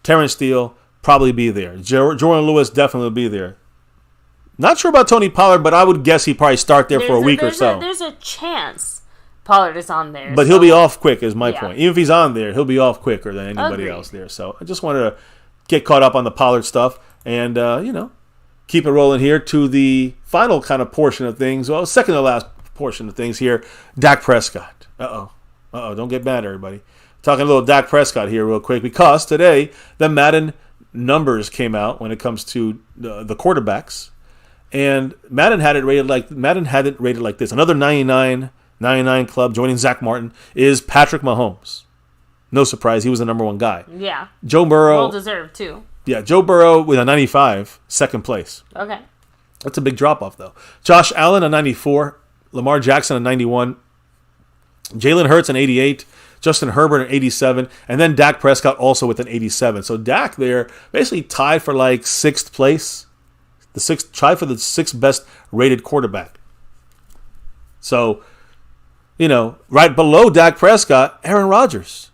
Terrence Steele probably be there. Jordan Lewis definitely will be there. Not sure about Tony Pollard, but I would guess he'd probably start there for a week or so. There's a chance Pollard is on there. But he'll be off quick is my point. Even if he's on there, he'll be off quicker than anybody else there. So I just wanted to get caught up on the Pollard stuff and, keep it rolling here to the final kind of portion of things. Well, second to last portion of things here, Dak Prescott. Don't get mad, everybody. Talking a little Dak Prescott here real quick because today the Madden numbers came out when it comes to the quarterbacks, and Madden had it rated like this. Another 99 club joining Zach Martin is Patrick Mahomes. No surprise, he was the number 1 guy. Yeah. Joe Burrow. Well deserved too. Yeah, Joe Burrow with a 95, second place. Okay. That's a big drop off though. Josh Allen a 94, Lamar Jackson a 91. Jalen Hurts an 88, Justin Herbert an 87, and then Dak Prescott also with an 87. So Dak there basically tied for like 6th place, tied for the 6th best rated quarterback. So, right below Dak Prescott, Aaron Rodgers.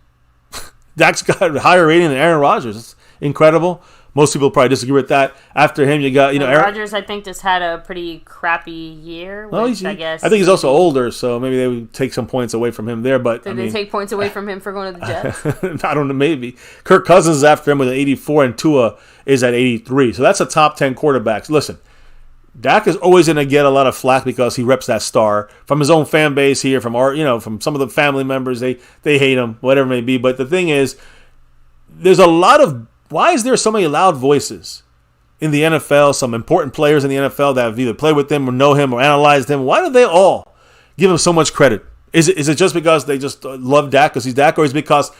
Dak's got a higher rating than Aaron Rodgers. It's incredible. Most people probably disagree with that. After him, you got Aaron Rodgers. I think just had a pretty crappy year. Well, I guess I think he's also older, so maybe they would take some points away from him there. But did they take points away from him for going to the Jets? I don't know. Maybe Kirk Cousins is after him with an 84, and Tua is at 83. So that's a top 10 quarterbacks. Listen, Dak is always going to get a lot of flack because he reps that star from his own fan base here, from from some of the family members. They hate him, whatever it may be. But the thing is, there's a lot of why is there so many loud voices in the NFL, some important players in the NFL that have either played with him or know him or analyzed him? Why do they all give him so much credit? Is it just because they just love Dak because he's Dak, or is it because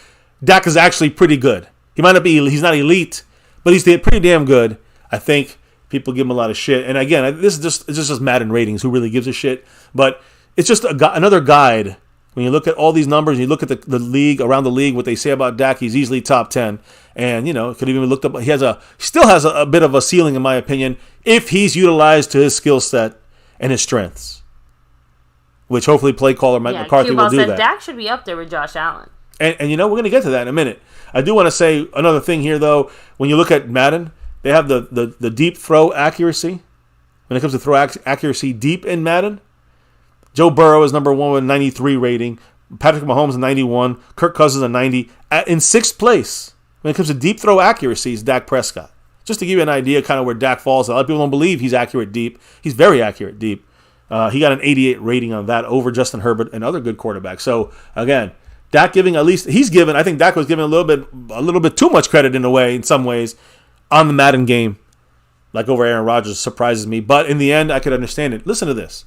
Dak is actually pretty good? He's not elite, but he's pretty damn good. I think people give him a lot of shit. And again, it's just Madden ratings. Who really gives a shit? But it's just another guide. When you look at all these numbers, you look at the league, around the league, what they say about Dak, he's easily top 10. And, could even looked up. He still has a bit of a ceiling, in my opinion, if he's utilized to his skill set and his strengths. Which hopefully play caller Mike McCarthy will do that. Dak should be up there with Josh Allen. And we're going to get to that in a minute. I do want to say another thing here, though. When you look at Madden, they have the deep throw accuracy. When it comes to throw accuracy deep in Madden, Joe Burrow is number 1 with 93 rating. Patrick Mahomes a 91. Kirk Cousins a 90. In 6th place, when it comes to deep throw accuracy, is Dak Prescott. Just to give you an idea kind of where Dak falls. A lot of people don't believe he's accurate deep. He's very accurate deep. He got an 88 rating on that over Justin Herbert and other good quarterbacks. So, again, Dak I think Dak was given a little bit too much credit in some ways on the Madden game. Like over Aaron Rodgers surprises me. But in the end, I could understand it. Listen to this.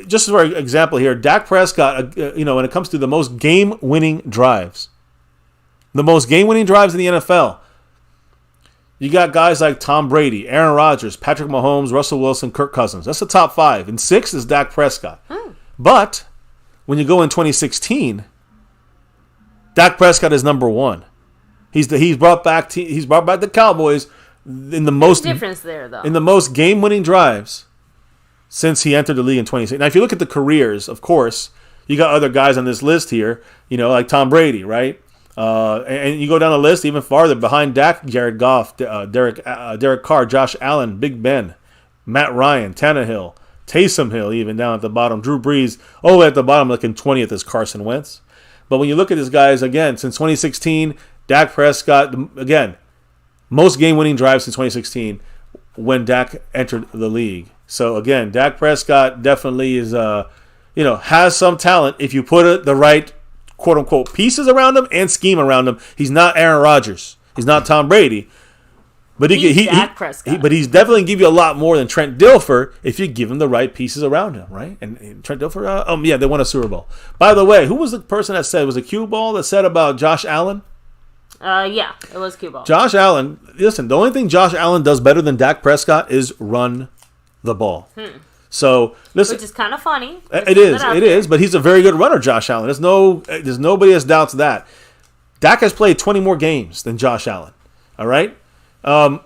Just for example here, Dak Prescott, when it comes to the most game-winning drives. The most game-winning drives in the NFL. You got guys like Tom Brady, Aaron Rodgers, Patrick Mahomes, Russell Wilson, Kirk Cousins. That's the top 5. And 6 is Dak Prescott. But when you go in 2016, Dak Prescott is number 1. He's brought back the Cowboys in the most difference there though. In the most game-winning drives since he entered the league in 2016. Now, if you look at the careers, of course, you got other guys on this list here, like Tom Brady, right? And you go down the list even farther behind Dak, Jared Goff, Derek Carr, Josh Allen, Big Ben, Matt Ryan, Tannehill, Taysom Hill, even down at the bottom, Drew Brees, all the way at the bottom, looking 20th is Carson Wentz. But when you look at these guys, again, since 2016, Dak Prescott, again, most game-winning drives since 2016 when Dak entered the league. So, again, Dak Prescott definitely is, has some talent if you put the right, quote-unquote, pieces around him and scheme around him. He's not Aaron Rodgers. He's not Tom Brady. But he's Dak Prescott. But he's definitely give you a lot more than Trent Dilfer if you give him the right pieces around him, right? And Trent Dilfer, they won a Super Bowl. By the way, who was the person that said, was it Cue Ball that said about Josh Allen? Yeah, it was Cue Ball. Josh Allen, listen, the only thing Josh Allen does better than Dak Prescott is run the ball. So listen, which is kind of funny. It is, but he's a very good runner, Josh Allen. There's nobody that doubts that. Dak has played 20 more games than Josh Allen. All right. You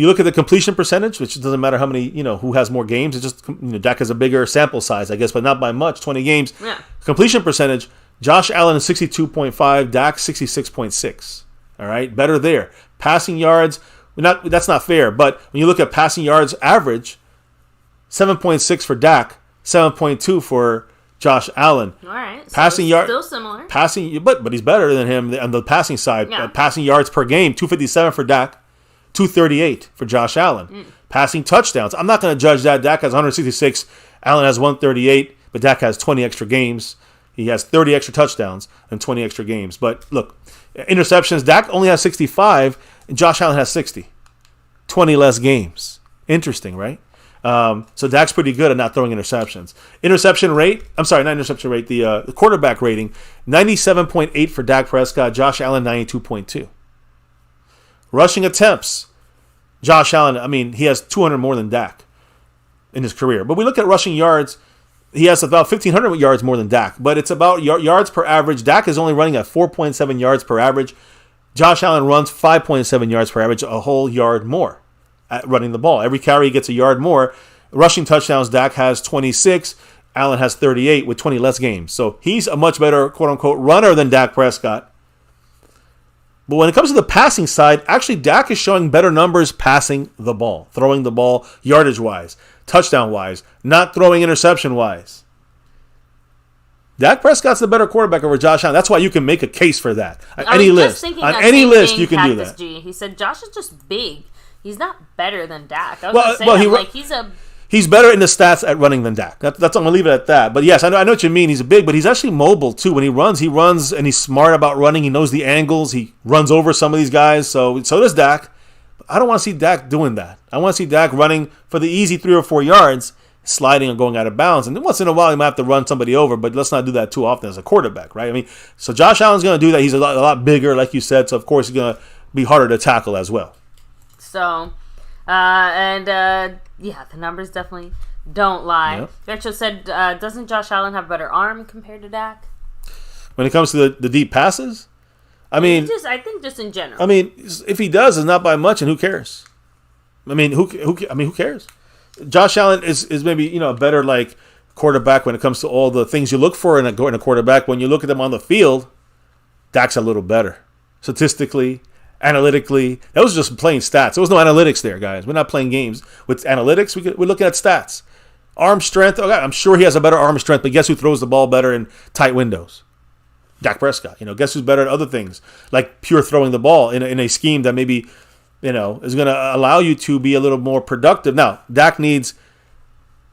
look at the completion percentage, which doesn't matter how many, who has more games. It's just Dak has a bigger sample size, I guess, but not by much. 20 games. Yeah. Completion percentage. Josh Allen is 62.5. Dak 66.6. All right, better there. Passing yards. That's not fair, but when you look at passing yards average, 7.6 for Dak, 7.2 for Josh Allen. All right, passing yard still similar. But he's better than him on the passing side. Yeah. Passing yards per game, 257 for Dak, 238 for Josh Allen. Passing touchdowns, I'm not going to judge that. Dak has 166, Allen has 138, but Dak has 20 extra games. He has 30 extra touchdowns and 20 extra games. But look, interceptions, Dak only has 65, and Josh Allen has 60. 20 less games. Interesting, right? So Dak's pretty good at not throwing interceptions. The quarterback rating, 97.8 for Dak Prescott, Josh Allen 92.2. Rushing attempts, Josh Allen, he has 200 more than Dak in his career. But we look at rushing yards, he has about 1,500 yards more than Dak, but it's about yards per average. Dak is only running at 4.7 yards per average. Josh Allen runs 5.7 yards per average, a whole yard more at running the ball. Every carry he gets a yard more. Rushing touchdowns, Dak has 26. Allen has 38 with 20 less games. So he's a much better, quote-unquote, runner than Dak Prescott. But when it comes to the passing side, actually Dak is showing better numbers passing the ball, throwing the ball yardage-wise, touchdown-wise, not throwing interception-wise. Dak Prescott's the better quarterback over Josh Allen. That's why you can make a case for that. On any list. On any list, you can do that. He said Josh is just big. He's not better than Dak. I was saying, he's better in the stats at running than Dak. I'm going to leave it at that. But yes, I know what you mean. He's big, but he's actually mobile too. When he runs and he's smart about running. He knows the angles. He runs over some of these guys. So does Dak. I don't want to see Dak doing that. I want to see Dak running for the easy 3 or 4 yards, sliding and going out of bounds. And then once in a while, he might have to run somebody over, but let's not do that too often as a quarterback, right? I mean, so Josh Allen's going to do that. He's a lot bigger, like you said, so of course he's going to be harder to tackle as well. So, the numbers definitely don't lie. Yep. Rachel said, doesn't Josh Allen have a better arm compared to Dak? When it comes to the deep passes? I mean, I think just in general. I mean, if he does, it's not by much, and who cares? I mean, who cares? Josh Allen is maybe a better quarterback when it comes to all the things you look for in a quarterback. When you look at them on the field, Dak's a little better statistically, analytically. That was just plain stats. There was no analytics there, guys. We're not playing games with analytics. We're looking at stats. Arm strength. Okay, I'm sure he has a better arm strength, but guess who throws the ball better in tight windows? Dak Prescott. Guess who's better at other things, like pure throwing the ball in a scheme that maybe is going to allow you to be a little more productive. Now, Dak needs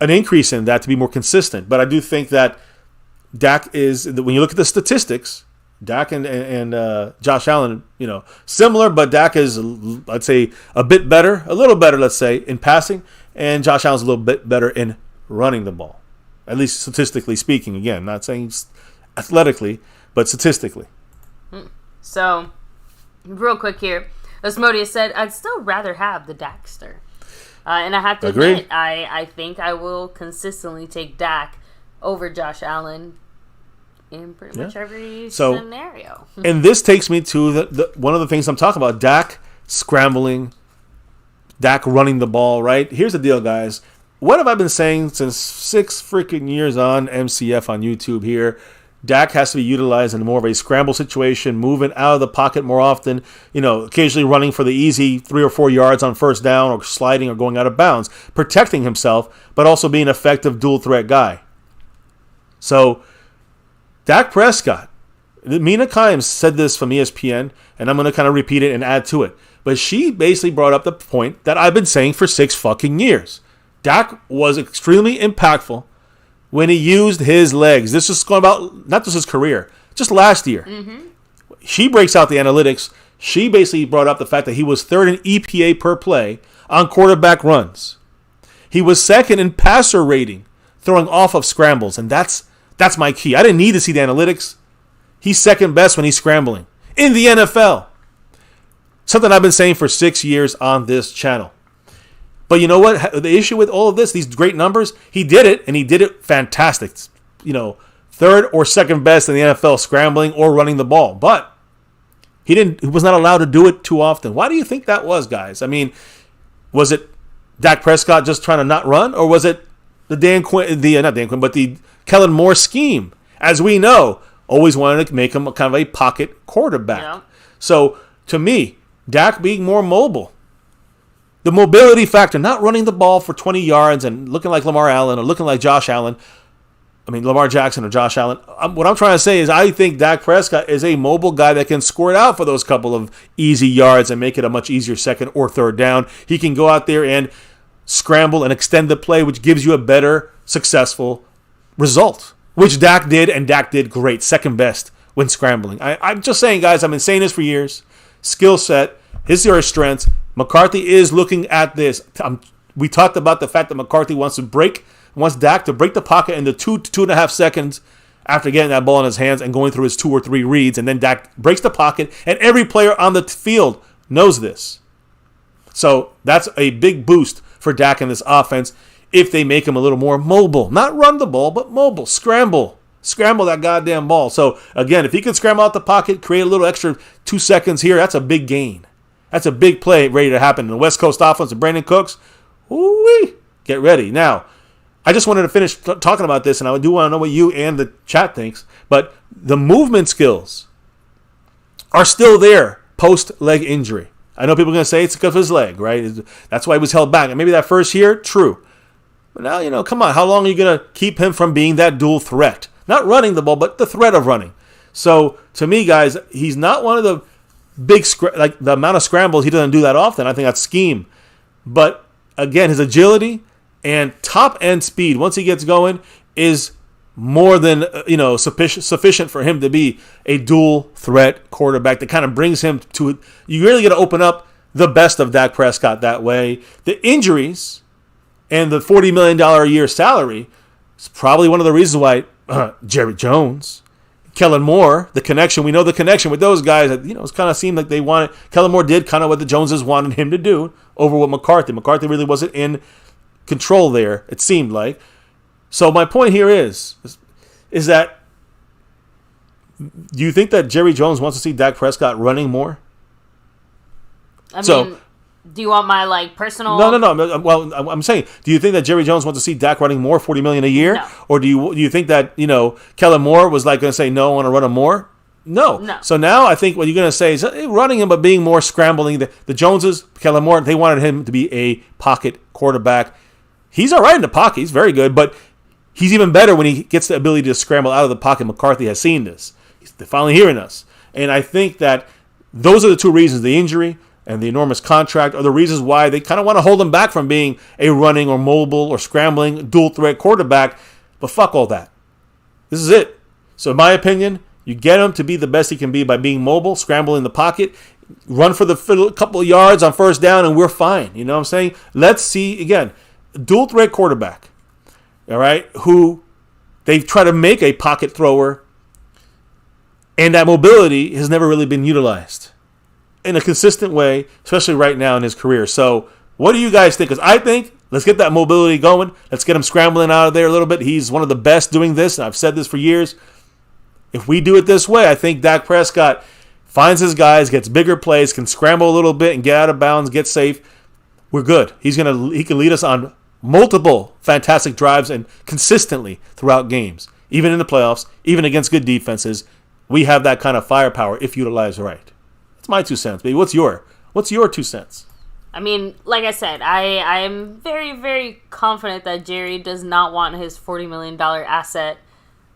an increase in that to be more consistent, but I do think that Dak is, when you look at the statistics, Dak and Josh Allen, similar, but Dak is, I'd say, a little better, let's say, in passing, and Josh Allen's a little bit better in running the ball, at least statistically speaking. Again, not saying athletically, but statistically. So, real quick here, Osmodius said, I'd still rather have the Dakster. And I have to admit, I think I will consistently take Dak over Josh Allen in pretty much every scenario. And this takes me to the one of the things I'm talking about, Dak scrambling, Dak running the ball, right? Here's the deal, guys. What have I been saying since 6 freaking years on MCF on YouTube here? Dak has to be utilized in more of a scramble situation, moving out of the pocket more often, occasionally running for the easy 3 or 4 yards on first down or sliding or going out of bounds, protecting himself, but also being an effective dual threat guy. So, Dak Prescott, Mina Kimes said this from ESPN, and I'm going to kind of repeat it and add to it. But she basically brought up the point that I've been saying for 6 fucking years. Dak was extremely impactful when he used his legs. This is going about not just his career, just last year. Mm-hmm. She breaks out the analytics. She basically brought up the fact that he was 3rd in EPA per play on quarterback runs. He was 2nd in passer rating, throwing off of scrambles, and that's my key. I didn't need to see the analytics. He's 2nd best when he's scrambling in the NFL. Something I've been saying for 6 years on this channel. But you know what? The issue with all of this, these great numbers, he did it, and he did it fantastic. 3rd or 2nd best in the NFL scrambling or running the ball. But he was not allowed to do it too often. Why do you think that was, guys? I mean, was it Dak Prescott just trying to not run, or was it the Kellen Moore scheme? As we know, always wanted to make him kind of a pocket quarterback. Yeah. So, to me, Dak being more mobile, the mobility factor, not running the ball for 20 yards and looking like Lamar Allen or looking like Lamar Jackson or Josh Allen. What I'm trying to say is I think Dak Prescott is a mobile guy that can squirt out for those couple of easy yards and make it a much easier 2nd or 3rd down. He can go out there and scramble and extend the play, which gives you a better, successful result, which Dak did, and Dak did great, 2nd best when scrambling. I'm just saying, guys, I've been saying this for years. Skill set, his are his strengths. McCarthy is looking at this. We talked about the fact that McCarthy wants Dak to break the pocket in the 2 to 2.5 seconds after getting that ball in his hands and going through his 2 or 3 reads, and then Dak breaks the pocket, and every player on the field knows this. So that's a big boost for Dak in this offense if they make him a little more mobile. Not run the ball, but mobile. Scramble that goddamn ball. So, again, if he can scramble out the pocket, create a little extra 2 seconds here, that's a big gain. That's a big play ready to happen in the West Coast offense of Brandin Cooks. Ooh-wee. Get ready. Now, I just wanted to finish talking about this, and I do want to know what you and the chat thinks, but the movement skills are still there post-leg injury. I know people are going to say it's because of his leg, right? That's why he was held back. And maybe that first year, true. But now, come on, how long are you going to keep him from being that dual threat? Not running the ball, but the threat of running. So, to me, guys, he's not one of the big, like the amount of scrambles, he doesn't do that often. I think that's scheme. But, again, his agility and top-end speed, once he gets going, is more than sufficient for him to be a dual threat quarterback that kind of brings him to. You really got to open up the best of Dak Prescott that way. The injuries and the $40 million a year salary is probably one of the reasons why Jerry Jones, Kellen Moore, the connection. We know the connection with those guys. It kind of seemed like they wanted. Kellen Moore did kind of what the Joneses wanted him to do over what McCarthy. McCarthy really wasn't in control there, it seemed like. So my point here is that, do you think that Jerry Jones wants to see Dak Prescott running more? I mean, do you want my personal? No. Well, I'm saying, do you think that Jerry Jones wants to see Dak running more, $40 million a year, no. Or do you think that Kellen Moore was going to say no, I want to run him more? No. So now I think what you're going to say is running him, but being more scrambling. The Joneses, Kellen Moore, they wanted him to be a pocket quarterback. He's all right in the pocket. He's very good, but he's even better when he gets the ability to scramble out of the pocket. McCarthy has seen this. They're finally hearing us. And I think that those are the two reasons, the injury and the enormous contract, are the reasons why they kind of want to hold him back from being a running or mobile or scrambling dual threat quarterback. But fuck all that. This is it. So in my opinion, you get him to be the best he can be by being mobile, scramble in the pocket, run for the couple of yards on first down, and we're fine. You know what I'm saying? Let's see, again, dual threat quarterback, all right, who they try to make a pocket thrower, and that mobility has never really been utilized in a consistent way, especially right now in his career. So what do you guys think? Because I think let's get that mobility going. Let's get him scrambling out of there a little bit. He's one of the best doing this, and I've said this for years. If we do it this way, I think Dak Prescott finds his guys, gets bigger plays, can scramble a little bit and get out of bounds, get safe. We're good. He can lead us on multiple fantastic drives and consistently throughout games, even in the playoffs, even against good defenses. We have that kind of firepower if utilized right. That's my 2 cents, baby. What's your 2 cents? I mean, like I said, I'm very, very confident that Jerry does not want his $40 million asset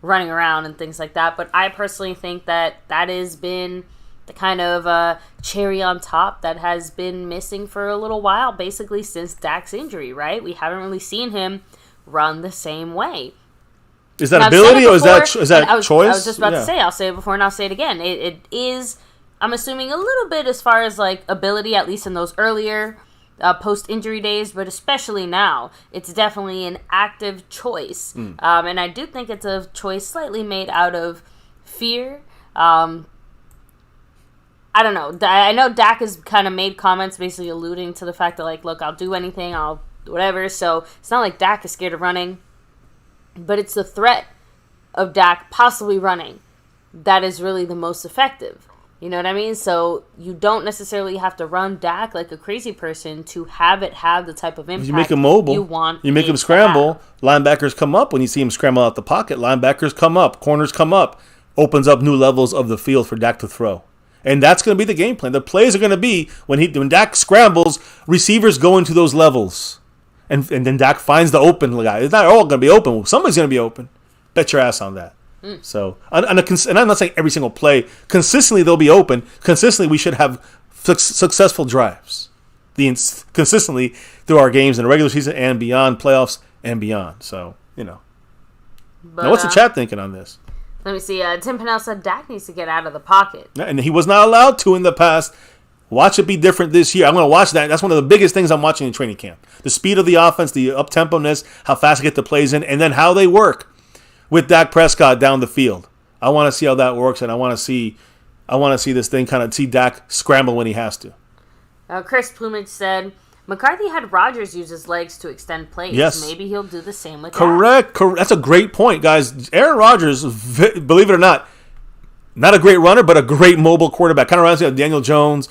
running around and things like that. But I personally think that has been the kind of cherry on top that has been missing for a little while, basically since Dak's injury, right? We haven't really seen him run the same way. Is that ability or is that choice? I was just about to say, I'll say it before and I'll say it again. It is, I'm assuming, a little bit as far as ability, at least in those earlier post-injury days, but especially now, it's definitely an active choice. And I do think it's a choice slightly made out of fear. I don't know. I know Dak has kind of made comments basically alluding to the fact that, look, I'll do anything, I'll whatever. So it's not like Dak is scared of running, but it's the threat of Dak possibly running that is really the most effective. You know what I mean? So you don't necessarily have to run Dak like a crazy person to have it have the type of impact you make him mobile. You make him scramble. Linebackers come up when you see him scramble out the pocket. Linebackers come up. Corners come up. Opens up new levels of the field for Dak to throw. And that's going to be the game plan. The plays are going to be when Dak scrambles, receivers go into those levels. And then Dak finds the open guy. It's not all going to be open. Somebody's going to be open. Bet your ass on that. So, and I'm not saying every single play. Consistently, they'll be open. Consistently, we should have successful drives. Consistently through our games in the regular season and beyond, playoffs and beyond. So, But, now, what's the chat thinking on this? Let me see. Tim Pennell said Dak needs to get out of the pocket. And he was not allowed to in the past. Watch it be different this year. I'm going to watch that. That's one of the biggest things I'm watching in training camp. The speed of the offense, the up-tempo-ness, how fast they get the plays in, and then how they work with Dak Prescott down the field. I want to see how that works, and I want to see this thing see Dak scramble when he has to. Chris Plumage said, McCarthy had Rodgers use his legs to extend plays. Yes. Maybe he'll do the same with Correct. That's a great point, guys. Aaron Rodgers, believe it or not a great runner, but a great mobile quarterback. Kind of reminds me of Daniel Jones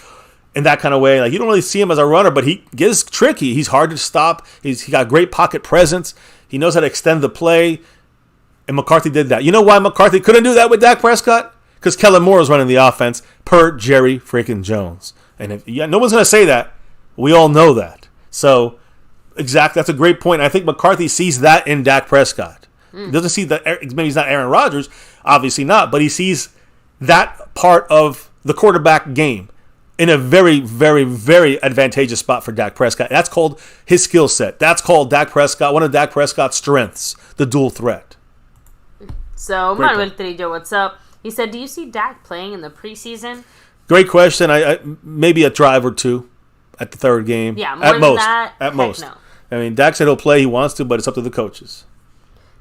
in that kind of way. Like, you don't really see him as a runner, but he gets tricky. He's hard to stop. He got great pocket presence. He knows how to extend the play. And McCarthy did that. You know why McCarthy couldn't do that with Dak Prescott? Because Kellen Moore was running the offense per Jerry freaking Jones. And no one's going to say that. We all know that. So, exactly, that's a great point. I think McCarthy sees that in Dak Prescott. He doesn't see that. Maybe he's not Aaron Rodgers, obviously not, but he sees that part of the quarterback game in a very, very, very advantageous spot for Dak Prescott. That's called his skill set. That's called one of Dak Prescott's strengths, the dual threat. So, Manuel Trillo, what's up? He said, do you see Dak playing in the preseason? Great question. I maybe a drive or two at the third game. Yeah, more than that, At most. No. I mean, Dak said he'll play. He wants to, but it's up to the coaches.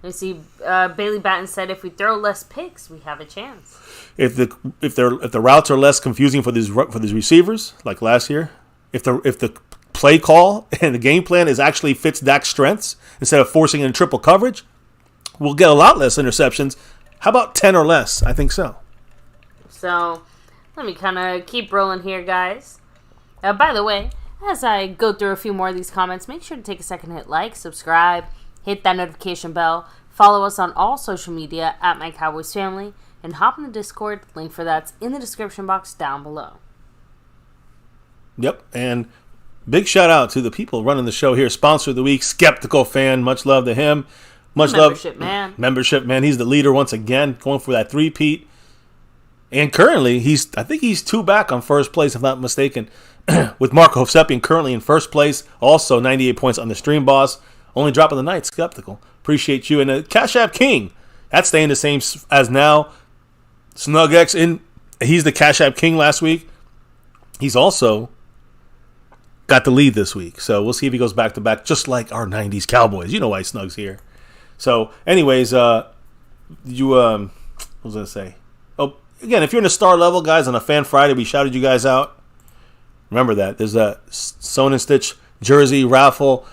You see, Bailey Batten said, if we throw less picks, we have a chance. If the routes are less confusing for these receivers, like last year, if the play call and the game plan actually fits Dak's strengths instead of forcing in triple coverage, we'll get a lot less interceptions. How about 10 or less? I think so. So, let me kind of keep rolling here, guys. By the way, as I go through a few more of these comments, make sure to take a second to hit like, subscribe, hit that notification bell, follow us on all social media at MyCowboysFamily, and hop in the Discord. Link for that's in the description box down below. Yep, and big shout out to the people running the show here. Sponsor of the week, Skeptical Fan. Much love to him. Membership man. He's the leader once again, going for that three-peat. And currently, I think he's 2 back on first place, if not mistaken, with Marco Hovsepian currently in first place. Also, 98 points on the Stream Boss. Only drop of the night, Skeptical. Appreciate you. And Cash App King, that's staying the same as now. SnugX, he's the Cash App King last week. He's also got the lead this week. So we'll see if he goes back-to-back, just like our 90s Cowboys. You know why Snug's here. So, anyways, what was I going to say? Oh, again, if you're in the star level, guys, on a Fan Friday, we shouted you guys out. Remember that. There's a Sewn and Stitch jersey raffle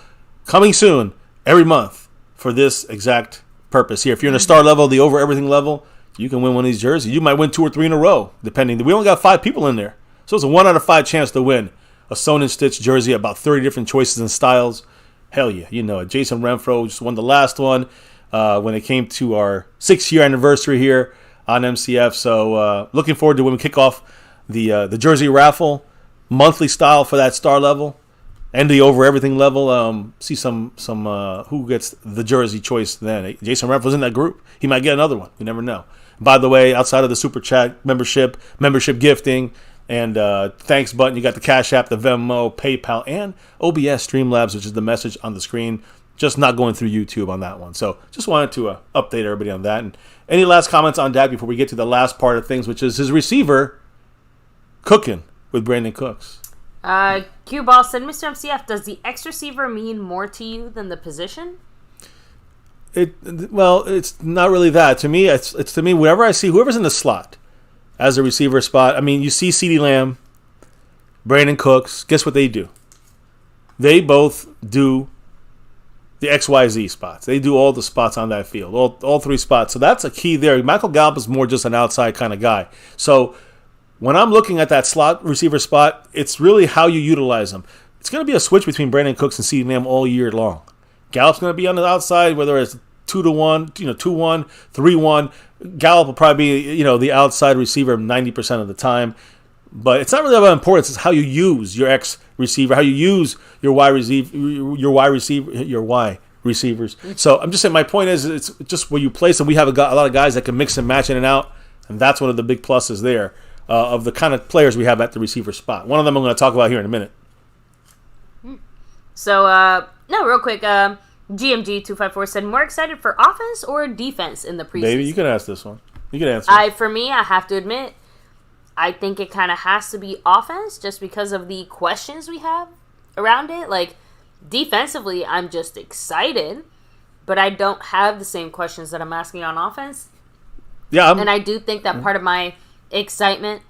coming soon, every month, for this exact purpose here. If you're in the star level, the over everything level, you can win one of these jerseys. You might win 2 or 3 in a row, depending. We only got 5 people in there. So it's a 1 out of 5 chance to win a Sewn and Stitch jersey, about 30 different choices and styles. Hell yeah, you know it. Jason Renfro just won the last one when it came to our 6-year anniversary here on MCF. So looking forward to when we kick off the jersey raffle, monthly style for that star level and the over everything level. See some who gets the jersey choice then. Jason Renfro's in that group. He might get another one. You never know. By the way, outside of the Super Chat membership gifting, and thanks button, you got the Cash App, the Venmo, PayPal, and OBS Streamlabs, which is the message on the screen. Just not going through YouTube on that one. So just wanted to update everybody on that. And any last comments on Dak before we get to the last part of things, which is his receiver cooking with Brandin Cooks? Q Ball said, Mr. MCF, does the X receiver mean more to you than the position? Well, it's not really that. To me, it's to me, whenever I see whoever's in the slot as a receiver spot, I mean, you see CeeDee Lamb, Brandin Cooks, guess what they do? They both do the XYZ spots. They do all the spots on that field, all 3 spots. So that's a key there. Michael Gallup is more just an outside kind of guy. So when I'm looking at that slot receiver spot, it's really how you utilize them. It's going to be a switch between Brandin Cooks and CeeDee Lamb all year long. Gallup's going to be on the outside, whether it's 2-1, 2-1, 3-1. Gallup will probably be, the outside receiver 90% of the time. But it's not really about importance. It's how you use your X receiver, how you use your Y receivers. So I'm just saying, my point is, it's just where you place them. We have a lot of guys that can mix and match in and out, and that's one of the big pluses there of the kind of players we have at the receiver spot. One of them I'm going to talk about here in a minute. So, real quick, GMG254 said, more excited for offense or defense in the preseason? Baby, you can ask this one. You can answer. For me, I have to admit, I think it kind of has to be offense just because of the questions we have around it. Like, defensively, I'm just excited, but I don't have the same questions that I'm asking on offense. Yeah. And I do think that part of my excitement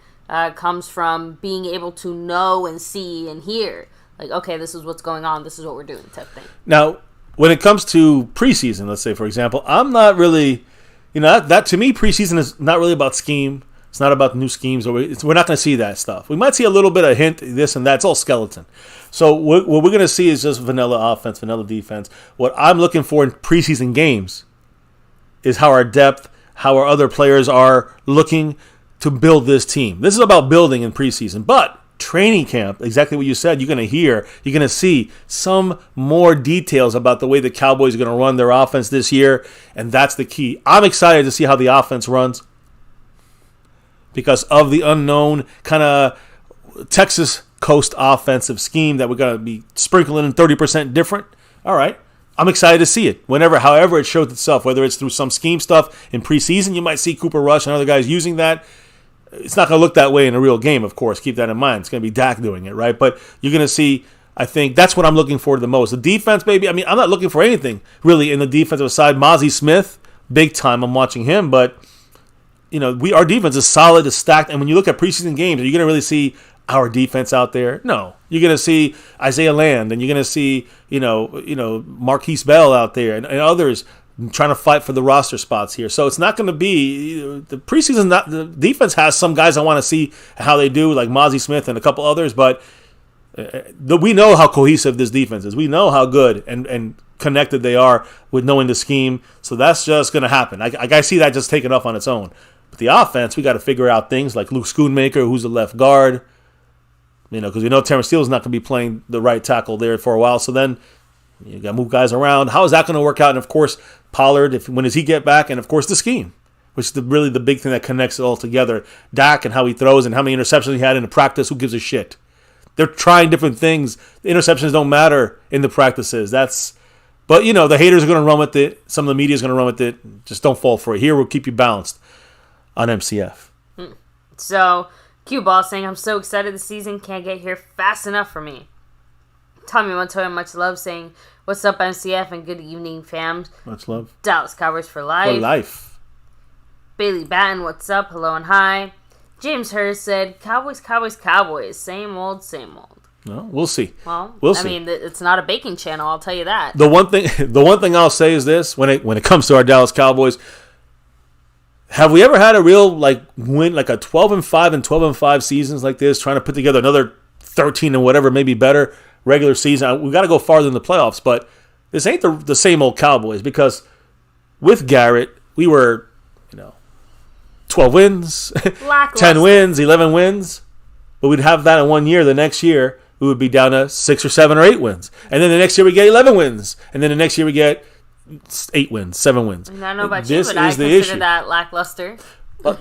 comes from being able to know and see and hear like, okay, this is what's going on, this is what we're doing type thing. Now, when it comes to preseason, let's say, for example, I'm not really, that to me, preseason is not really about scheme. It's not about new schemes. We're not going to see that stuff. We might see a little bit of hint, this and that. It's all skeleton. So what we're going to see is just vanilla offense, vanilla defense. What I'm looking for in preseason games is how our depth, how our other players are looking to build this team. This is about building in preseason. But training camp, exactly what you said, you're going to see some more details about the way the Cowboys are going to run their offense this year, and that's the key. I'm excited to see how the offense runs because of the unknown kind of Texas Coast offensive scheme that we're going to be sprinkling in 30% different. All right. I'm excited to see it. However it shows itself, whether it's through some scheme stuff in preseason, you might see Cooper Rush and other guys using that. It's not going to look that way in a real game, of course. Keep that in mind. It's going to be Dak doing it, right? But you're going to see, I think, that's what I'm looking for the most. The defense, baby, I'm not looking for anything really in the defensive side. Mozzie Smith, big time. I'm watching him, but our defense is solid, is stacked. And when you look at preseason games, are you going to really see our defense out there? No. You're going to see Isaiah Land, and you're going to see, Marquise Bell out there and others trying to fight for the roster spots here. So it's not going to be the preseason. The defense has some guys I want to see how they do, like Mozzie Smith and a couple others, but we know how cohesive this defense is. We know how good and connected they are with knowing the scheme. So that's just going to happen. I see that just taking off on its own. But the offense, we got to figure out things like Luke Schoonmaker, who's the left guard, because we know Terrence Steele is not going to be playing the right tackle there for a while. So then you got to move guys around. How is that going to work out? And, of course, Pollard, when does he get back? And, of course, the scheme, which is really the big thing that connects it all together. Dak and how he throws and how many interceptions he had in the practice. Who gives a shit? They're trying different things. The interceptions don't matter in the practices. But, the haters are going to run with it. Some of the media is going to run with it. Just don't fall for it. Here, we'll keep you balanced on MCF. So, Q Ball saying, I'm so excited the season can't get here fast enough for me. Tommy Montoya, much love, saying, what's up, MCF, and good evening, fam. Much love. Dallas Cowboys for life. For life. Bailey Batten, what's up? Hello and hi. James Hurst said, Cowboys, Cowboys, Cowboys. Same old, same old. No, we'll see. Well, we'll see. I mean, it's not a baking channel, I'll tell you that. The one thing I'll say is this: when it comes to our Dallas Cowboys, have we ever had a real win, like a 12-5 and 12-5 seasons like this, trying to put together another 13 and whatever, maybe better regular season? We got to go farther in the playoffs, but this ain't the same old Cowboys, because with Garrett, we were 12 wins, 10 wins, 11 wins, but we'd have that in 1 year. The next year, we would be down to 6 or 7 or 8 wins, and then the next year we get 11 wins, and then the next year we get 8 wins, 7 wins. I don't know about you, but I consider that lackluster.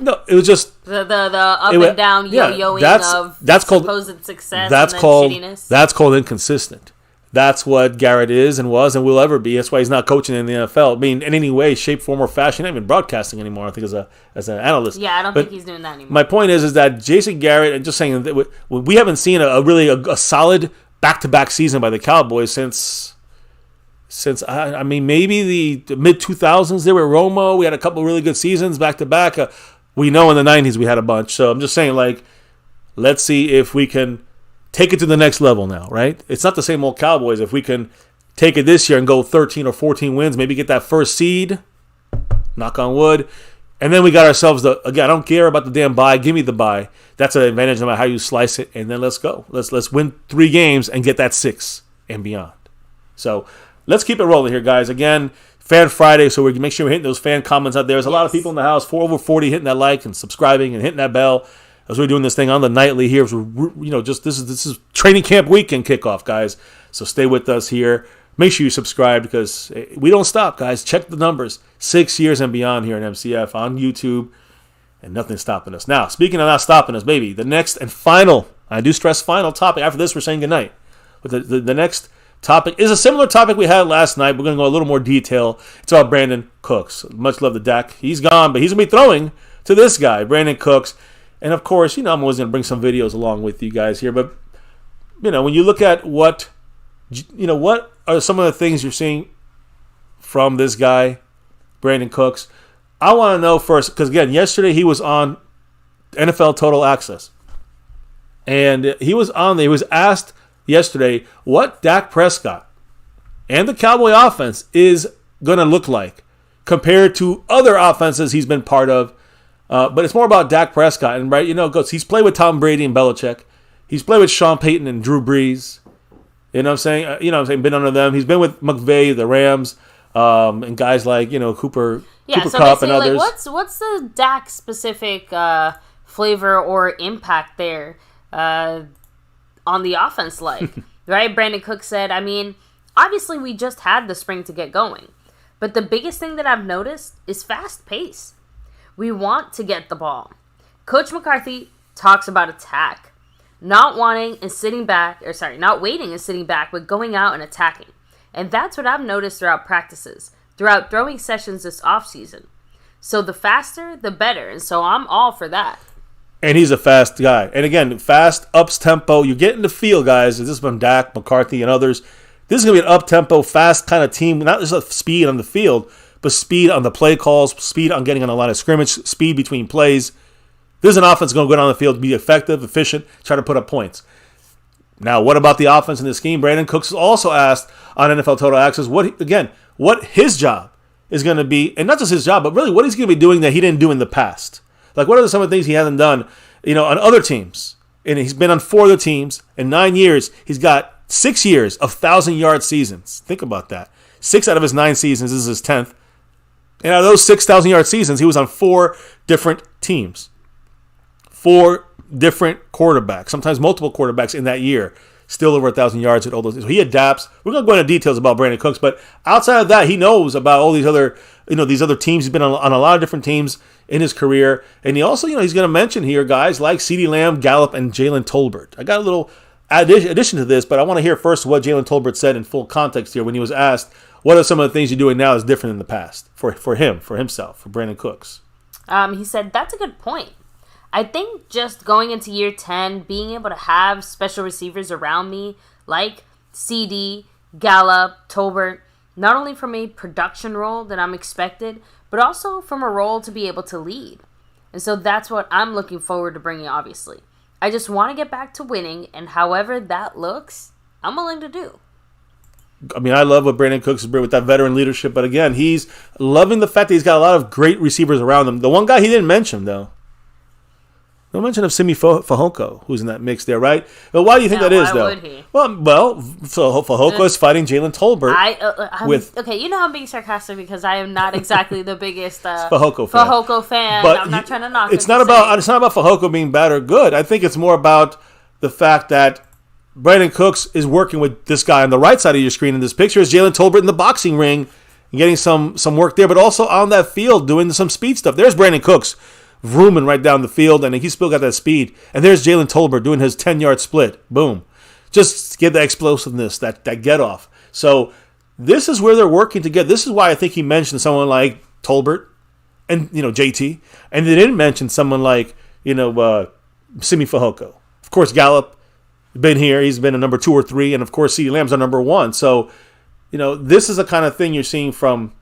No, it was just the up and down yo-yoing of supposed success and then shittiness. That's called inconsistent. That's what Garrett is and was and will ever be. That's why he's not coaching in the NFL. I mean, in any way, shape, form, or fashion. Not even broadcasting anymore, I think, as an analyst. Yeah, I don't think he's doing that anymore. My point is that Jason Garrett, and just saying that we haven't seen a really solid back-to-back season by the Cowboys since maybe the mid-2000s. There were Romo. We had a couple of really good seasons back-to-back. We know in the 90s we had a bunch. So I'm just saying, let's see if we can take it to the next level now, right? It's not the same old Cowboys. If we can take it this year and go 13 or 14 wins, maybe get that first seed, knock on wood, and then we got ourselves again, I don't care about the damn bye. Give me the bye. That's an advantage no matter how you slice it, and then let's go. Let's win 3 games and get that 6 and beyond. So let's keep it rolling here, guys. Again, Fan Friday, so we can make sure we're hitting those fan comments out there. There's a lot of people in the house, over 40 hitting that like and subscribing and hitting that bell as we're doing this thing on the nightly here. So, this is training camp weekend kickoff, guys. So stay with us here. Make sure you subscribe because we don't stop, guys. Check the numbers. 6 years and beyond here in MCF on YouTube, and nothing's stopping us. Now, speaking of not stopping us, baby, the next and final, I do stress final topic. After this, we're saying goodnight. But the next topic is a similar topic we had last night. We're going to go a little more detail. It's about Brandin Cooks. Much love to Dak. He's gone, but he's going to be throwing to this guy, Brandin Cooks. And, of course, I'm always going to bring some videos along with you guys here. But, when you look at what are some of the things you're seeing from this guy, Brandin Cooks, I want to know first, because, again, yesterday he was on NFL Total Access. And he was on there. He was asked yesterday what Dak Prescott and the Cowboy offense is going to look like compared to other offenses he's been part of. But it's more about Dak Prescott. And, right, he's played with Tom Brady and Belichick. He's played with Sean Payton and Drew Brees. You know what I'm saying? Been under them. He's been with McVay, the Rams, and guys like, Cooper Kupp and others. What's the Dak specific flavor or impact there on the offense like? Right? Brandin Cook said, obviously we just had the spring to get going. But the biggest thing that I've noticed is fast pace. We want to get the ball. Coach McCarthy talks about attack. Not waiting and sitting back, but going out and attacking. And that's what I've noticed throughout practices, throughout throwing sessions this offseason. So the faster, the better. And so I'm all for that. And he's a fast guy. And again, fast, ups tempo. You get in the field, guys. This is from Dak, McCarthy, and others. This is going to be an up-tempo, fast kind of team. Not just speed on the field, but speed on the play calls, speed on getting on a line of scrimmage, speed between plays. This is an offense going to go down the field, be effective, efficient, try to put up points. Now, what about the offense in this scheme? Brandin Cooks also asked on NFL Total Access what his job is going to be, and not just his job, but really what he's going to be doing that he didn't do in the past. Like, what are some of the things he hasn't done, on other teams? And he's been on 4 other teams. In 9 years, he's got 6 years of 1,000-yard seasons. Think about that. 6 out of his 9 seasons. This is his 10th. And out of those 6,000-yard seasons, he was on 4 different teams. 4 different quarterbacks, sometimes multiple quarterbacks in that year. Still over 1,000 yards at all those. So he adapts. We're going to go into details about Brandin Cooks, but outside of that, he knows about all these other, these other teams. He's been on a lot of different teams in his career. And he also, he's going to mention here guys like CeeDee Lamb, Gallup, and Jalen Tolbert. I got a little addition to this, but I want to hear first what Jalen Tolbert said in full context here when he was asked, what are some of the things you're doing now that's different than the past for himself, for Brandin Cooks? He said, that's a good point. I think just going into year 10, being able to have special receivers around me like CD, Gallup, Tolbert, not only from a production role that I'm expected, but also from a role to be able to lead. And so that's what I'm looking forward to bringing, obviously. I just want to get back to winning, and however that looks, I'm willing to do. I love what Brandin Cooks is bringing with that veteran leadership, but again, he's loving the fact that he's got a lot of great receivers around him. The one guy he didn't mention, though, no mention of Simi Fehoko, who's in that mix there, right? But why do you think that is, though? Why would he? Well, Fehoko is fighting Jalen Tolbert. Okay, I'm being sarcastic because I am not exactly the biggest Fehoko fan. But I'm not trying to knock him. It's not about Fehoko being bad or good. I think it's more about the fact that Brandin Cooks is working with this guy on the right side of your screen in this picture is Jalen Tolbert in the boxing ring and getting some work there, but also on that field doing some speed stuff. There's Brandin Cooks vrooming right down the field, and he's still got that speed. And there's Jalen Tolbert doing his 10-yard split. Boom. Just get the explosiveness, that get-off. So this is where they're working together. This is why I think he mentioned someone like Tolbert and, JT. And they didn't mention someone like, Simi Fehoko. Of course, Gallup, been here. He's been a number 2 or 3. And, of course, CeeDee Lamb's a number 1. So, this is the kind of thing you're seeing from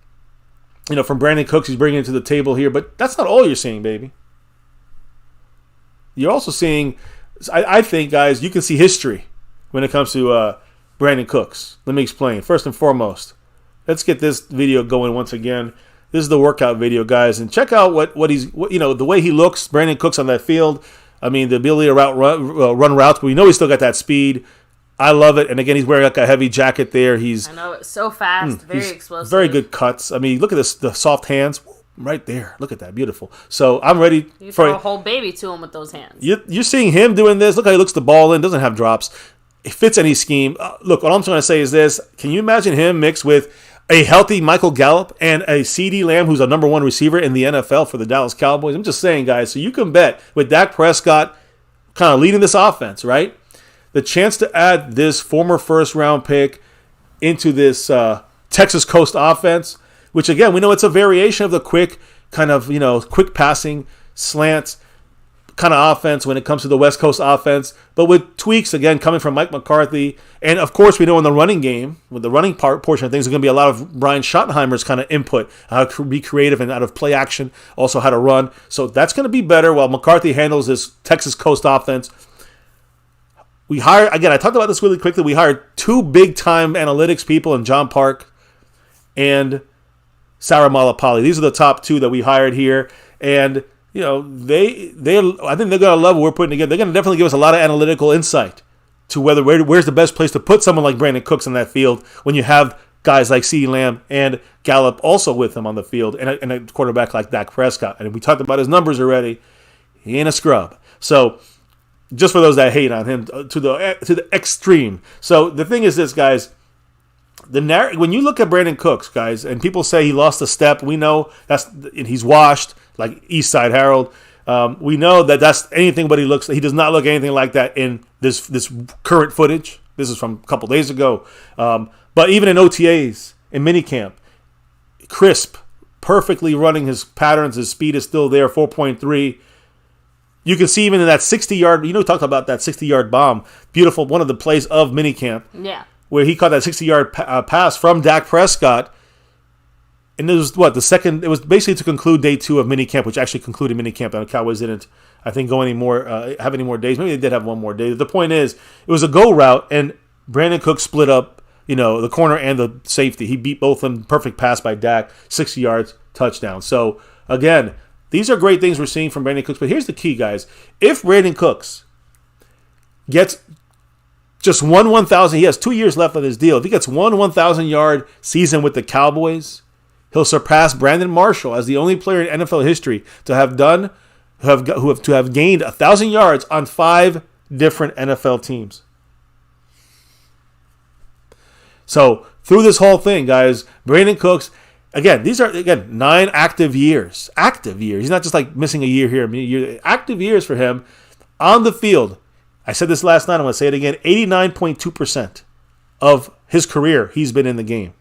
Brandin Cooks. He's bringing it to the table here. But that's not all you're seeing, baby. You're also seeing, I think, guys, you can see history when it comes to Brandin Cooks. Let me explain. First and foremost, let's get this video going once again. This is the workout video, guys. And check out what he's, the way he looks, Brandin Cooks on that field. The ability to run routes, but we know he's still got that speed. I love it. And again, he's wearing like a heavy jacket there. I know, it's so fast, very explosive. Very good cuts. Look at this, the soft hands right there. Look at that, beautiful. So I'm ready you throw a whole baby to him with those hands. You're seeing him doing this. Look how he looks the ball in. Doesn't have drops. It fits any scheme. Look, all I'm trying to say is this. Can you imagine him mixed with a healthy Michael Gallup and a CeeDee Lamb, who's a number 1 receiver in the NFL for the Dallas Cowboys? I'm just saying, guys, so you can bet with Dak Prescott kind of leading this offense, right? The chance to add this former first-round pick into this Texas Coast offense, which, again, we know it's a variation of the quick kind of, quick passing, slants kind of offense when it comes to the West Coast offense, but with tweaks, again, coming from Mike McCarthy. And, of course, we know in the running game, with the running portion of things, there's going to be a lot of Brian Schottenheimer's kind of input, how to be creative and out of play action, also how to run. So that's going to be better while McCarthy handles this Texas Coast offense. We hired, again, I talked about this really quickly. We hired 2 big-time analytics people in John Park and Sarah Malapalli. These are the top 2 that we hired here. And, you know, I think they're going to love what we're putting together. They're going to definitely give us a lot of analytical insight to where's the best place to put someone like Brandin Cooks in that field when you have guys like CeeDee Lamb and Gallup also with him on the field and a quarterback like Dak Prescott. And we talked about his numbers already. He ain't a scrub. So just for those that hate on him to the extreme. So the thing is this, guys. When you look at Brandin Cooks, guys, and people say he lost a step, we know he's washed like Eastside Harold. We know that's anything but he looks. He does not look anything like that in this current footage. This is from a couple days ago. But even in OTAs, in minicamp, crisp, perfectly running his patterns. His speed is still there, 4.3. You can see even in that 60-yard, we talked about that 60-yard bomb. Beautiful, one of the plays of minicamp. Yeah. Where he caught that 60-yard pass from Dak Prescott. And it was it was basically to conclude day 2 of minicamp, which actually concluded minicamp. The Cowboys didn't, I think, have any more days. Maybe they did have one more day. The point is, it was a go route, and Brandin Cooks split up, the corner and the safety. He beat both of them. Perfect pass by Dak, 60 yards, touchdown. So, again, these are great things we're seeing from Brandin Cooks. But here's the key, guys. If Brandin Cooks gets just 1,000, he has 2 years left of his deal. If he gets 1,000-yard season with the Cowboys, he'll surpass Brandon Marshall as the only player in NFL history to have gained 1,000 yards on 5 different NFL teams. So through this whole thing, guys, Brandin Cooks, again, these are 9 active years. Active years. He's not just like missing a year here. Active years for him on the field. I said this last night. I'm going to say it again. 89.2% of his career, he's been in the game.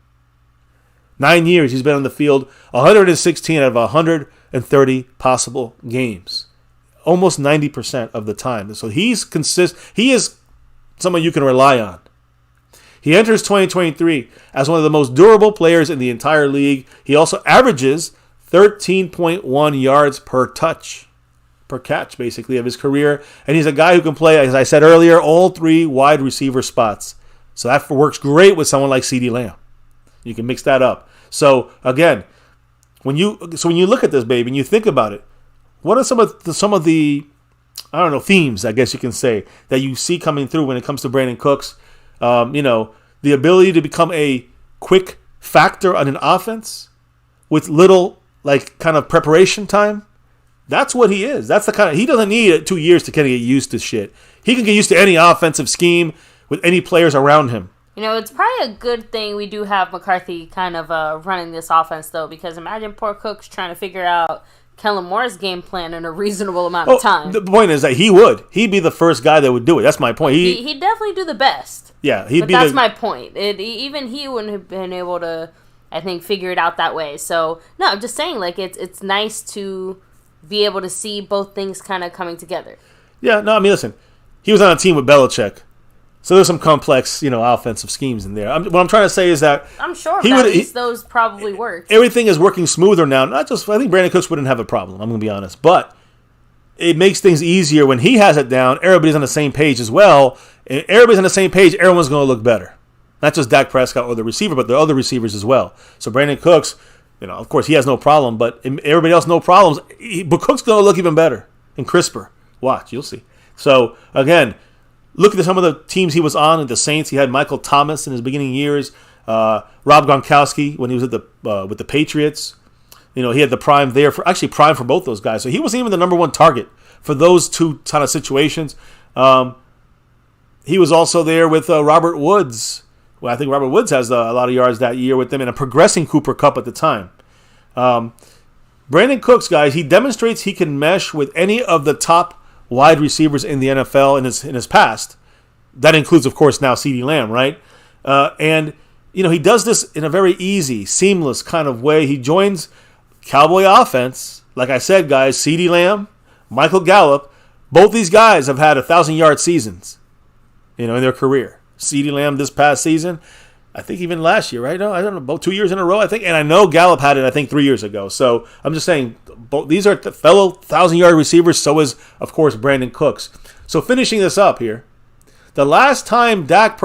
9 years he's been on the field, 116 out of 130 possible games. Almost 90% of the time. So he is someone you can rely on. He enters 2023 as one of the most durable players in the entire league. He also averages 13.1 yards per catch, basically, of his career. And he's a guy who can play, as I said earlier, all 3 wide receiver spots. So that works great with someone like CeeDee Lamb. You can mix that up. So again, when you look at this, baby, and you think about it, what are some of the themes, I guess you can say, that you see coming through when it comes to Brandin Cooks? The ability to become a quick factor on an offense with little kind of preparation time. That's what he is. That's the kind of, he doesn't need 2 years to kind of get used to shit. He can get used to any offensive scheme with any players around him. It's probably a good thing we do have McCarthy kind of running this offense, though, because imagine poor Cook's trying to figure out Kellen Moore's game plan in a reasonable amount of time. The point is that he'd be the first guy that would do it. That's my point. He'd definitely do the best. Yeah, that's my point. Even he wouldn't have been able to, I think, figure it out that way. So, no, I'm just saying, it's nice to be able to see both things kind of coming together. Yeah, no, I mean, listen, he was on a team with Belichick. So there's some complex, offensive schemes in there. What I'm trying to say is that I'm sure at least those probably work. Everything is working smoother now. I think Brandin Cooks wouldn't have a problem. I'm going to be honest, but it makes things easier when he has it down. Everybody's on the same page as well. And everybody's on the same page. Everyone's going to look better. Not just Dak Prescott or the receiver, but the other receivers as well. So Brandin Cooks, of course he has no problem, but everybody else no problems. But Cook's going to look even better and crisper. Watch, you'll see. So again, look at some of the teams he was on. At the Saints, he had Michael Thomas in his beginning years. Rob Gronkowski when he was with the Patriots. He had the prime there prime for both those guys. So he wasn't even the number one target for those two kind of situations. He was also there with Robert Woods. Well, I think Robert Woods has a lot of yards that year with them and a progressing Cooper Kupp at the time. Brandin Cooks, guys, he demonstrates he can mesh with any of the top wide receivers in the NFL in his past. That includes, of course, now CeeDee Lamb, right? And he does this in a very easy, seamless kind of way. He joins Cowboy offense. Like I said, guys, CeeDee Lamb, Michael Gallup, both these guys have had 1,000-yard seasons, in their career. CeeDee Lamb this past season, I think even last year, right? No, I don't know, about 2 years in a row, I think. And I know Gallup had it, I think, 3 years ago. So I'm just saying, these are fellow 1,000-yard receivers. So is, of course, Brandin Cooks. So finishing this up here, The last time Dak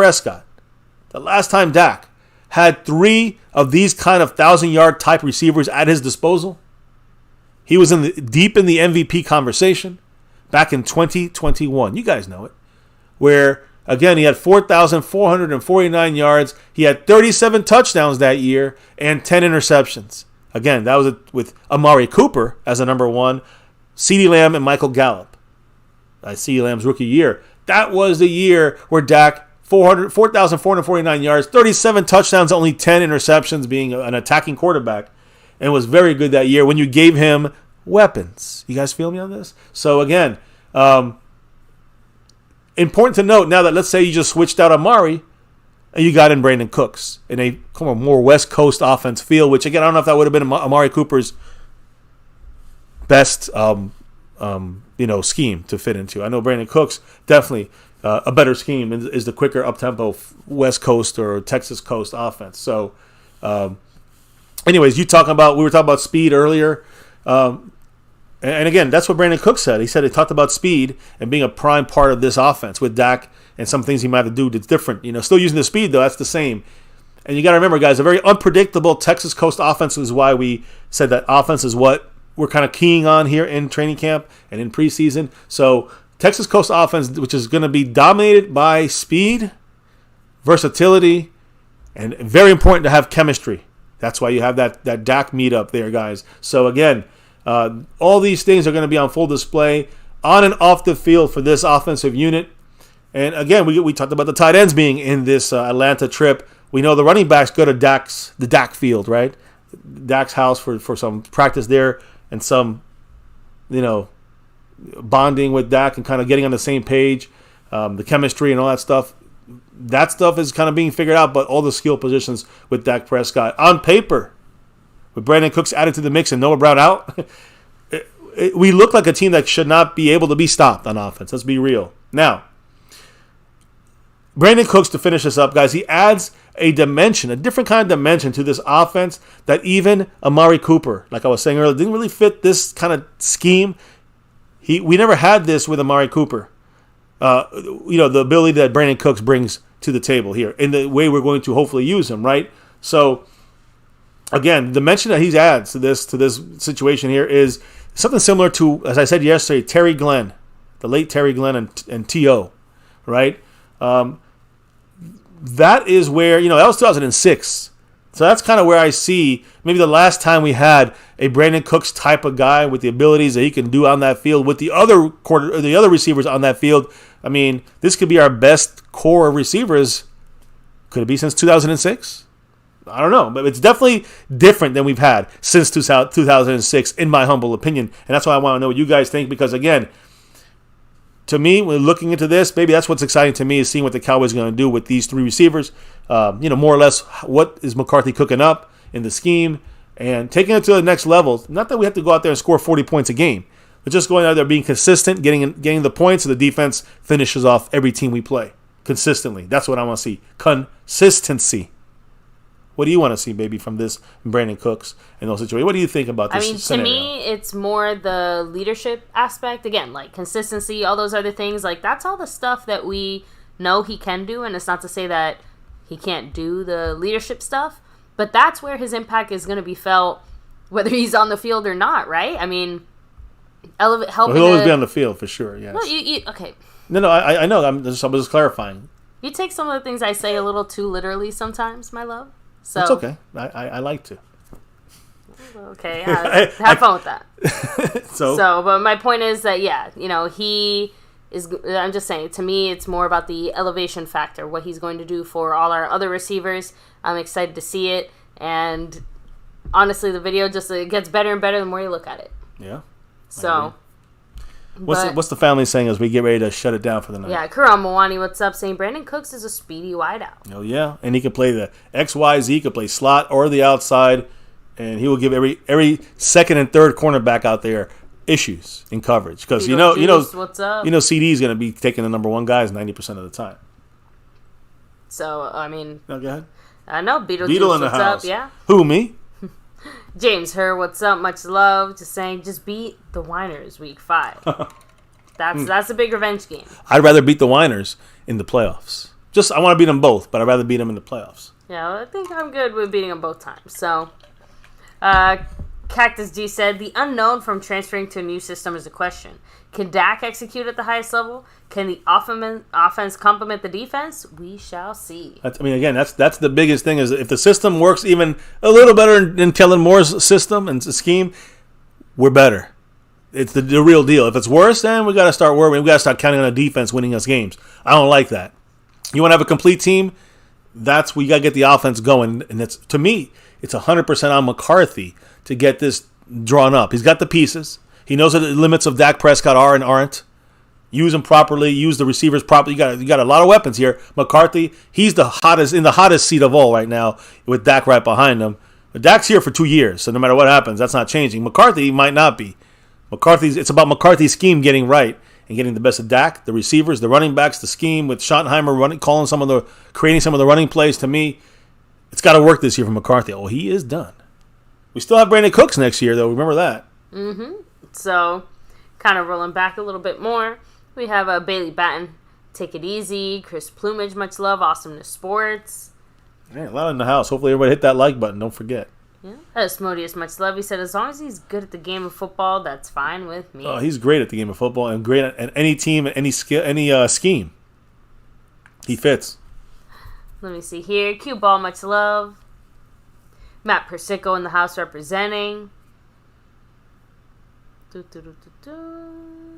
had 3 of these kind of 1,000-yard type receivers at his disposal, he was deep in the MVP conversation back in 2021. You guys know it. Where, again, he had 4,449 yards. He had 37 touchdowns that year and 10 interceptions. Again, that was with Amari Cooper as a number 1, CeeDee Lamb, and Michael Gallup. CeeDee Lamb's rookie year. That was the year where Dak, 4,449 yards, 37 touchdowns, only 10 interceptions, being an attacking quarterback, and was very good that year when you gave him weapons. You guys feel me on this? So, again, important to note now that let's say you just switched out Amari and you got in Brandin Cooks in a kind of more West Coast offense feel, which, again, I don't know if that would have been Amari Cooper's best scheme to fit into. I know Brandin Cooks definitely a better scheme is the quicker up-tempo West Coast or Texas Coast offense. So, anyways, we were talking about speed earlier. And again, that's what Brandin Cooks said. He said he talked about speed and being a prime part of this offense with Dak and some things he might have to do that's different. Still using the speed, though, that's the same. And you got to remember, guys, a very unpredictable Texas Coast offense is why we said that offense is what we're kind of keying on here in training camp and in preseason. So Texas Coast offense, which is going to be dominated by speed, versatility, and very important to have chemistry. That's why you have that Dak meetup there, guys. So again, all these things are going to be on full display on and off the field for this offensive unit. And again, we talked about the tight ends being in this Atlanta trip. We know the running backs go to the Dak field, right? Dak's house for some practice there and some, bonding with Dak and kind of getting on the same page, the chemistry and all that stuff. That stuff is kind of being figured out, but all the skill positions with Dak Prescott on paper, with Brandin Cooks added to the mix and Noah Brown out, we look like a team that should not be able to be stopped on offense. Let's be real. Now, Brandin Cooks, to finish this up, guys, he adds a dimension, a different kind of dimension to this offense that even Amari Cooper, like I was saying earlier, didn't really fit this kind of scheme. We never had this with Amari Cooper. The ability that Brandin Cooks brings to the table here in the way we're going to hopefully use him, right? So, again, the dimension that he adds to this situation here is something similar to, as I said yesterday, Terry Glenn, the late Terry Glenn and T.O., right? That is where, that was 2006. So that's kind of where I see maybe the last time we had a Brandin Cooks type of guy with the abilities that he can do on that field with the other receivers on that field. I mean, this could be our best core of receivers. Could it be since 2006? I don't know, but it's definitely different than we've had since 2006, in my humble opinion. And that's why I want to know what you guys think, because, again, to me, when looking into this, maybe that's what's exciting to me, is seeing what the Cowboys are going to do with these 3 receivers. More or less, what is McCarthy cooking up in the scheme and taking it to the next level. Not that we have to go out there and score 40 points a game, but just going out there, being consistent, getting the points, so the defense finishes off every team we play consistently. That's what I want to see. Consistency. What do you want to see, baby, from this Brandin Cooks and those situations? What do you think about this scenario? To me, it's more the leadership aspect. Again, like consistency, all those other things. Like, that's all the stuff that we know he can do, and it's not to say that he can't do the leadership stuff, but that's where his impact is going to be felt, whether he's on the field or not, right? I mean, helping. Well, he'll always be on the field for sure. Yes. Well, okay. No, I know. I'm just clarifying. You take some of the things I say a little too literally sometimes, my love. So it's okay. I like to. Okay, have fun with that. So, but my point is that, he is. I'm just saying, to me, it's more about the elevation factor, what he's going to do for all our other receivers. I'm excited to see it, and honestly, the video just gets better and better the more you look at it. Yeah. So. What's the family saying as we get ready to shut it down for the night? Yeah, Karam Mawani, what's up? Saying Brandin Cooks is a speedy wideout. Oh, yeah. And he can play the XYZ, he can play slot or the outside, and he will give every second and third cornerback out there issues in coverage. Because what's up? CD is going to be taking the number 1 guys 90% of the time. So, I mean. No, go ahead. I know. Beetle in the what's house. Up? Yeah. Who, me? James Her, what's up? Much love. Just saying, just beat the Winers week 5. That's a big revenge game. I'd rather beat the Winers in the playoffs. I want to beat them both, but I'd rather beat them in the playoffs. Yeah, I think I'm good with beating them both times. So, Cactus G said, the unknown from transferring to a new system is a question. Can Dak execute at the highest level? Can the offense complement the defense? We shall see. That's the biggest thing is if the system works even a little better than Kellen Moore's system and scheme, we're better. It's the real deal. If it's worse, then we got to start worrying. We got to start counting on a defense winning us games. I don't like that. You want to have a complete team? That's where you got to get the offense going. And to me, it's 100% on McCarthy to get this drawn up. He's got the pieces. He knows what the limits of Dak Prescott are and aren't. Use them properly. Use the receivers properly. You got a lot of weapons here. McCarthy, he's in the hottest seat of all right now with Dak right behind him. But Dak's here for 2 years, so no matter what happens, that's not changing. McCarthy might not be. It's about McCarthy's scheme getting right and getting the best of Dak, the receivers, the running backs, the scheme with Schottenheimer creating some of the running plays. To me, it's got to work this year for McCarthy. Oh, he is done. We still have Brandin Cooks next year, though. Remember that. Mm-hmm. So, kind of rolling back a little bit more, we have Bailey Batten, Take It Easy, Chris Plumage, Much Love, Awesomeness Sports. Yeah, a lot in the house. Hopefully everybody hit that like button. Don't forget. Yeah. Asmodeus, Much Love. He said, as long as he's good at the game of football, that's fine with me. Oh, he's great at the game of football and great at any team, any skill, any scheme. He fits. Let me see here. Cue Ball, Much Love. Matt Persico in the house representing. This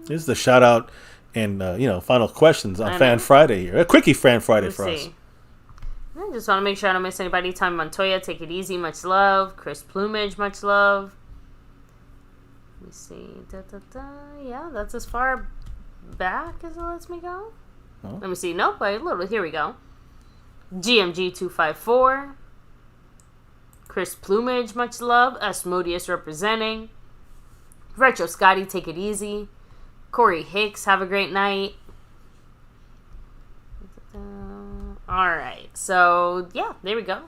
is the shout out and final questions on Fan Friday here. A quickie Fan Friday for us. I just want to make sure I don't miss anybody. Tommy Montoya, Take It Easy, Much Love. Chris Plumage, Much Love. Let me see. Yeah, that's as far back as it lets me go. Oh. Let me see. Nope, a little. Here we go. GMG254. Chris Plumage, Much Love. Asmodeus representing. Retro Scotty, Take It Easy. Corey Hicks, have a great night. Alright, so yeah, there we go.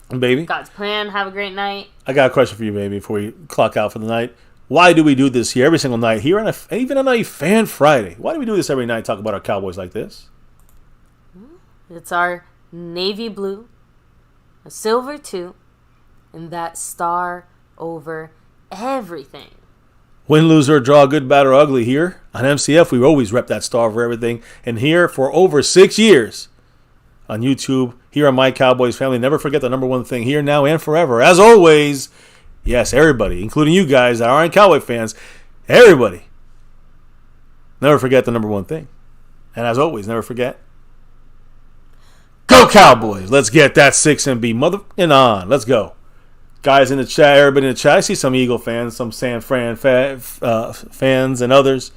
Baby. God's plan, have a great night. I got a question for you, baby, before we clock out for the night. Why do we do this here every single night here, even on a Fan Friday? Why do we do this every night, talk about our Cowboys like this? It's our navy blue, a silver too, and that star over everything. Win, lose, or draw, good, bad, or ugly here. On MCF, we always rep that star over everything. And here for over 6 years on YouTube, here on My Cowboys Family. Never forget the number one thing here, now, and forever. As always, yes, everybody, including you guys that aren't Cowboy fans, everybody, never forget the number one thing. And as always, never forget, go Cowboys! Let's get that 6 and be motherfucking on. Let's go. Guys in the chat, everybody in the chat. I see some Eagle fans, some San Fran fans, and others.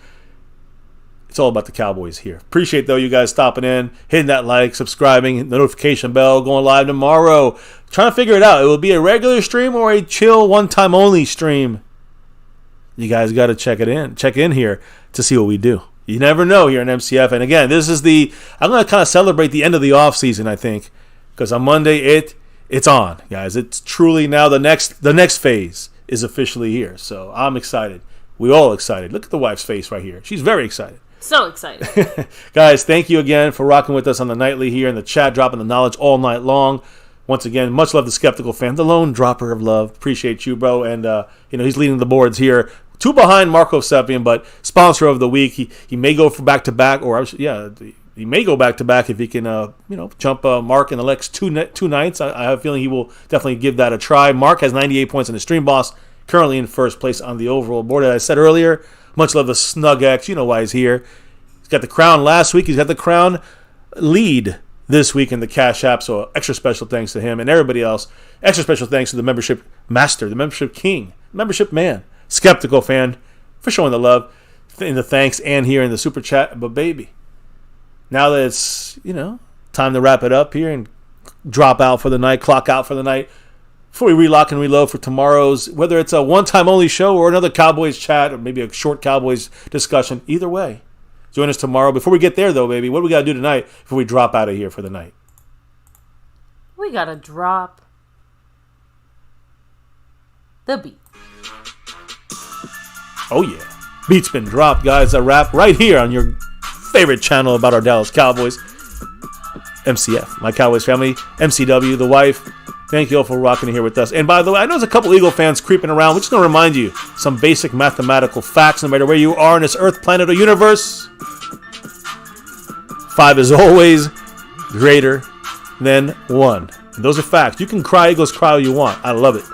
It's all about the Cowboys here. Appreciate, though, you guys stopping in, hitting that like, subscribing, notification bell, going live tomorrow. Trying to figure it out. It will be a regular stream or a chill, one-time only stream. You guys got to check in here to see what we do. You never know here in MCF. And again, this is I'm going to kind of celebrate the end of the offseason, I think, because on Monday it's on, guys. It's truly now the next phase is officially here. So I'm excited. We all excited. Look at the wife's face right here. She's very excited. So excited. Guys, thank you again for rocking with us on the nightly here in the chat, dropping the knowledge all night long. Once again, much love to Skeptical Fan, the lone dropper of love. Appreciate you, bro. And, he's leading the boards here. 2 behind Marco Seppian, but sponsor of the week. He may go for back-to-back, he may go back-to-back if he can, jump Mark in the next two nights. I have a feeling he will definitely give that a try. Mark has 98 points in the Stream Boss, currently in first place on the overall board. As I said earlier, much love to Snug X. You know why he's here. He's got the crown last week. He's got the crown lead this week in the Cash App, so extra special thanks to him and everybody else. Extra special thanks to the membership master, the membership king, membership man, Skeptical Fan, for showing the love in the thanks and here in the super chat. But baby, now that it's, time to wrap it up here and drop out for the night, clock out for the night, before we relock and reload for tomorrow's, whether it's a one-time only show or another Cowboys chat or maybe a short Cowboys discussion, either way, join us tomorrow. Before we get there, though, baby, what do we got to do tonight before we drop out of here for the night? We got to drop the beat. Oh, yeah. Beat's been dropped, guys. A wrap right here on your favorite channel about our Dallas Cowboys. MCF, My Cowboys Family, MCW, the wife. Thank you all for rocking here with us. And by the way, I know there's a couple Eagle fans creeping around. We're just going to remind you some basic mathematical facts, no matter where you are in this earth, planet, or universe. 5 is always greater than 1. And those are facts. You can cry Eagles cry all you want. I love it.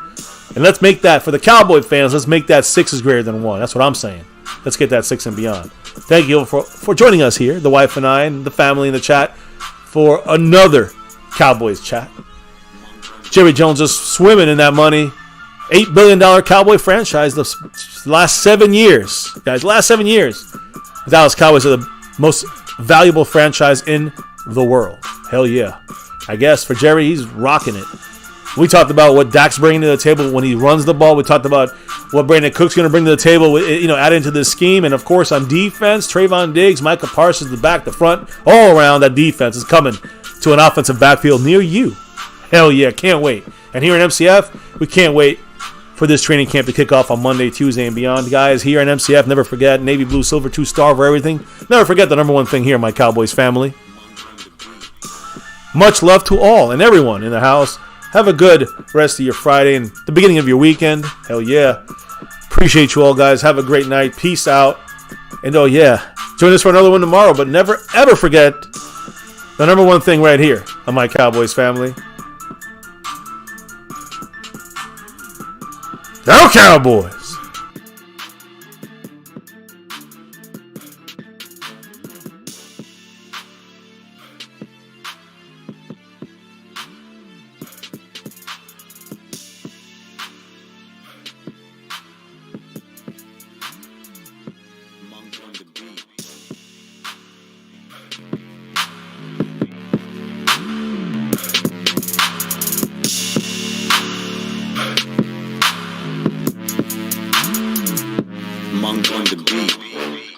And let's make that, for the Cowboy fans, let's make that 6 is greater than 1. That's what I'm saying. Let's get that 6 and beyond. Thank you for joining us here, the wife and I, and the family in the chat, for another Cowboys chat. Jerry Jones is swimming in that money. $8 billion Cowboy franchise the last 7 years. Guys, last 7 years. The Dallas Cowboys are the most valuable franchise in the world. Hell yeah. I guess for Jerry, he's rocking it. We talked about what Dak's bringing to the table when he runs the ball. We talked about what Brandin Cook's going to bring to the table, add into this scheme. And, of course, on defense, Trayvon Diggs, Micah Parsons, the back, the front, all around that defense is coming to an offensive backfield near you. Hell yeah, can't wait. And here in MCF, we can't wait for this training camp to kick off on Monday, Tuesday, and beyond. Guys, here in MCF, never forget, Navy, Blue, Silver, 2-star for everything. Never forget the number one thing here, my Cowboys family. Much love to all and everyone in the house. Have a good rest of your Friday and the beginning of your weekend. Hell yeah. Appreciate you all, guys. Have a great night. Peace out. And oh yeah, join us for another one tomorrow. But never, ever forget the number one thing right here on my Cowboys family. Go Cowboys! Monk on the beat.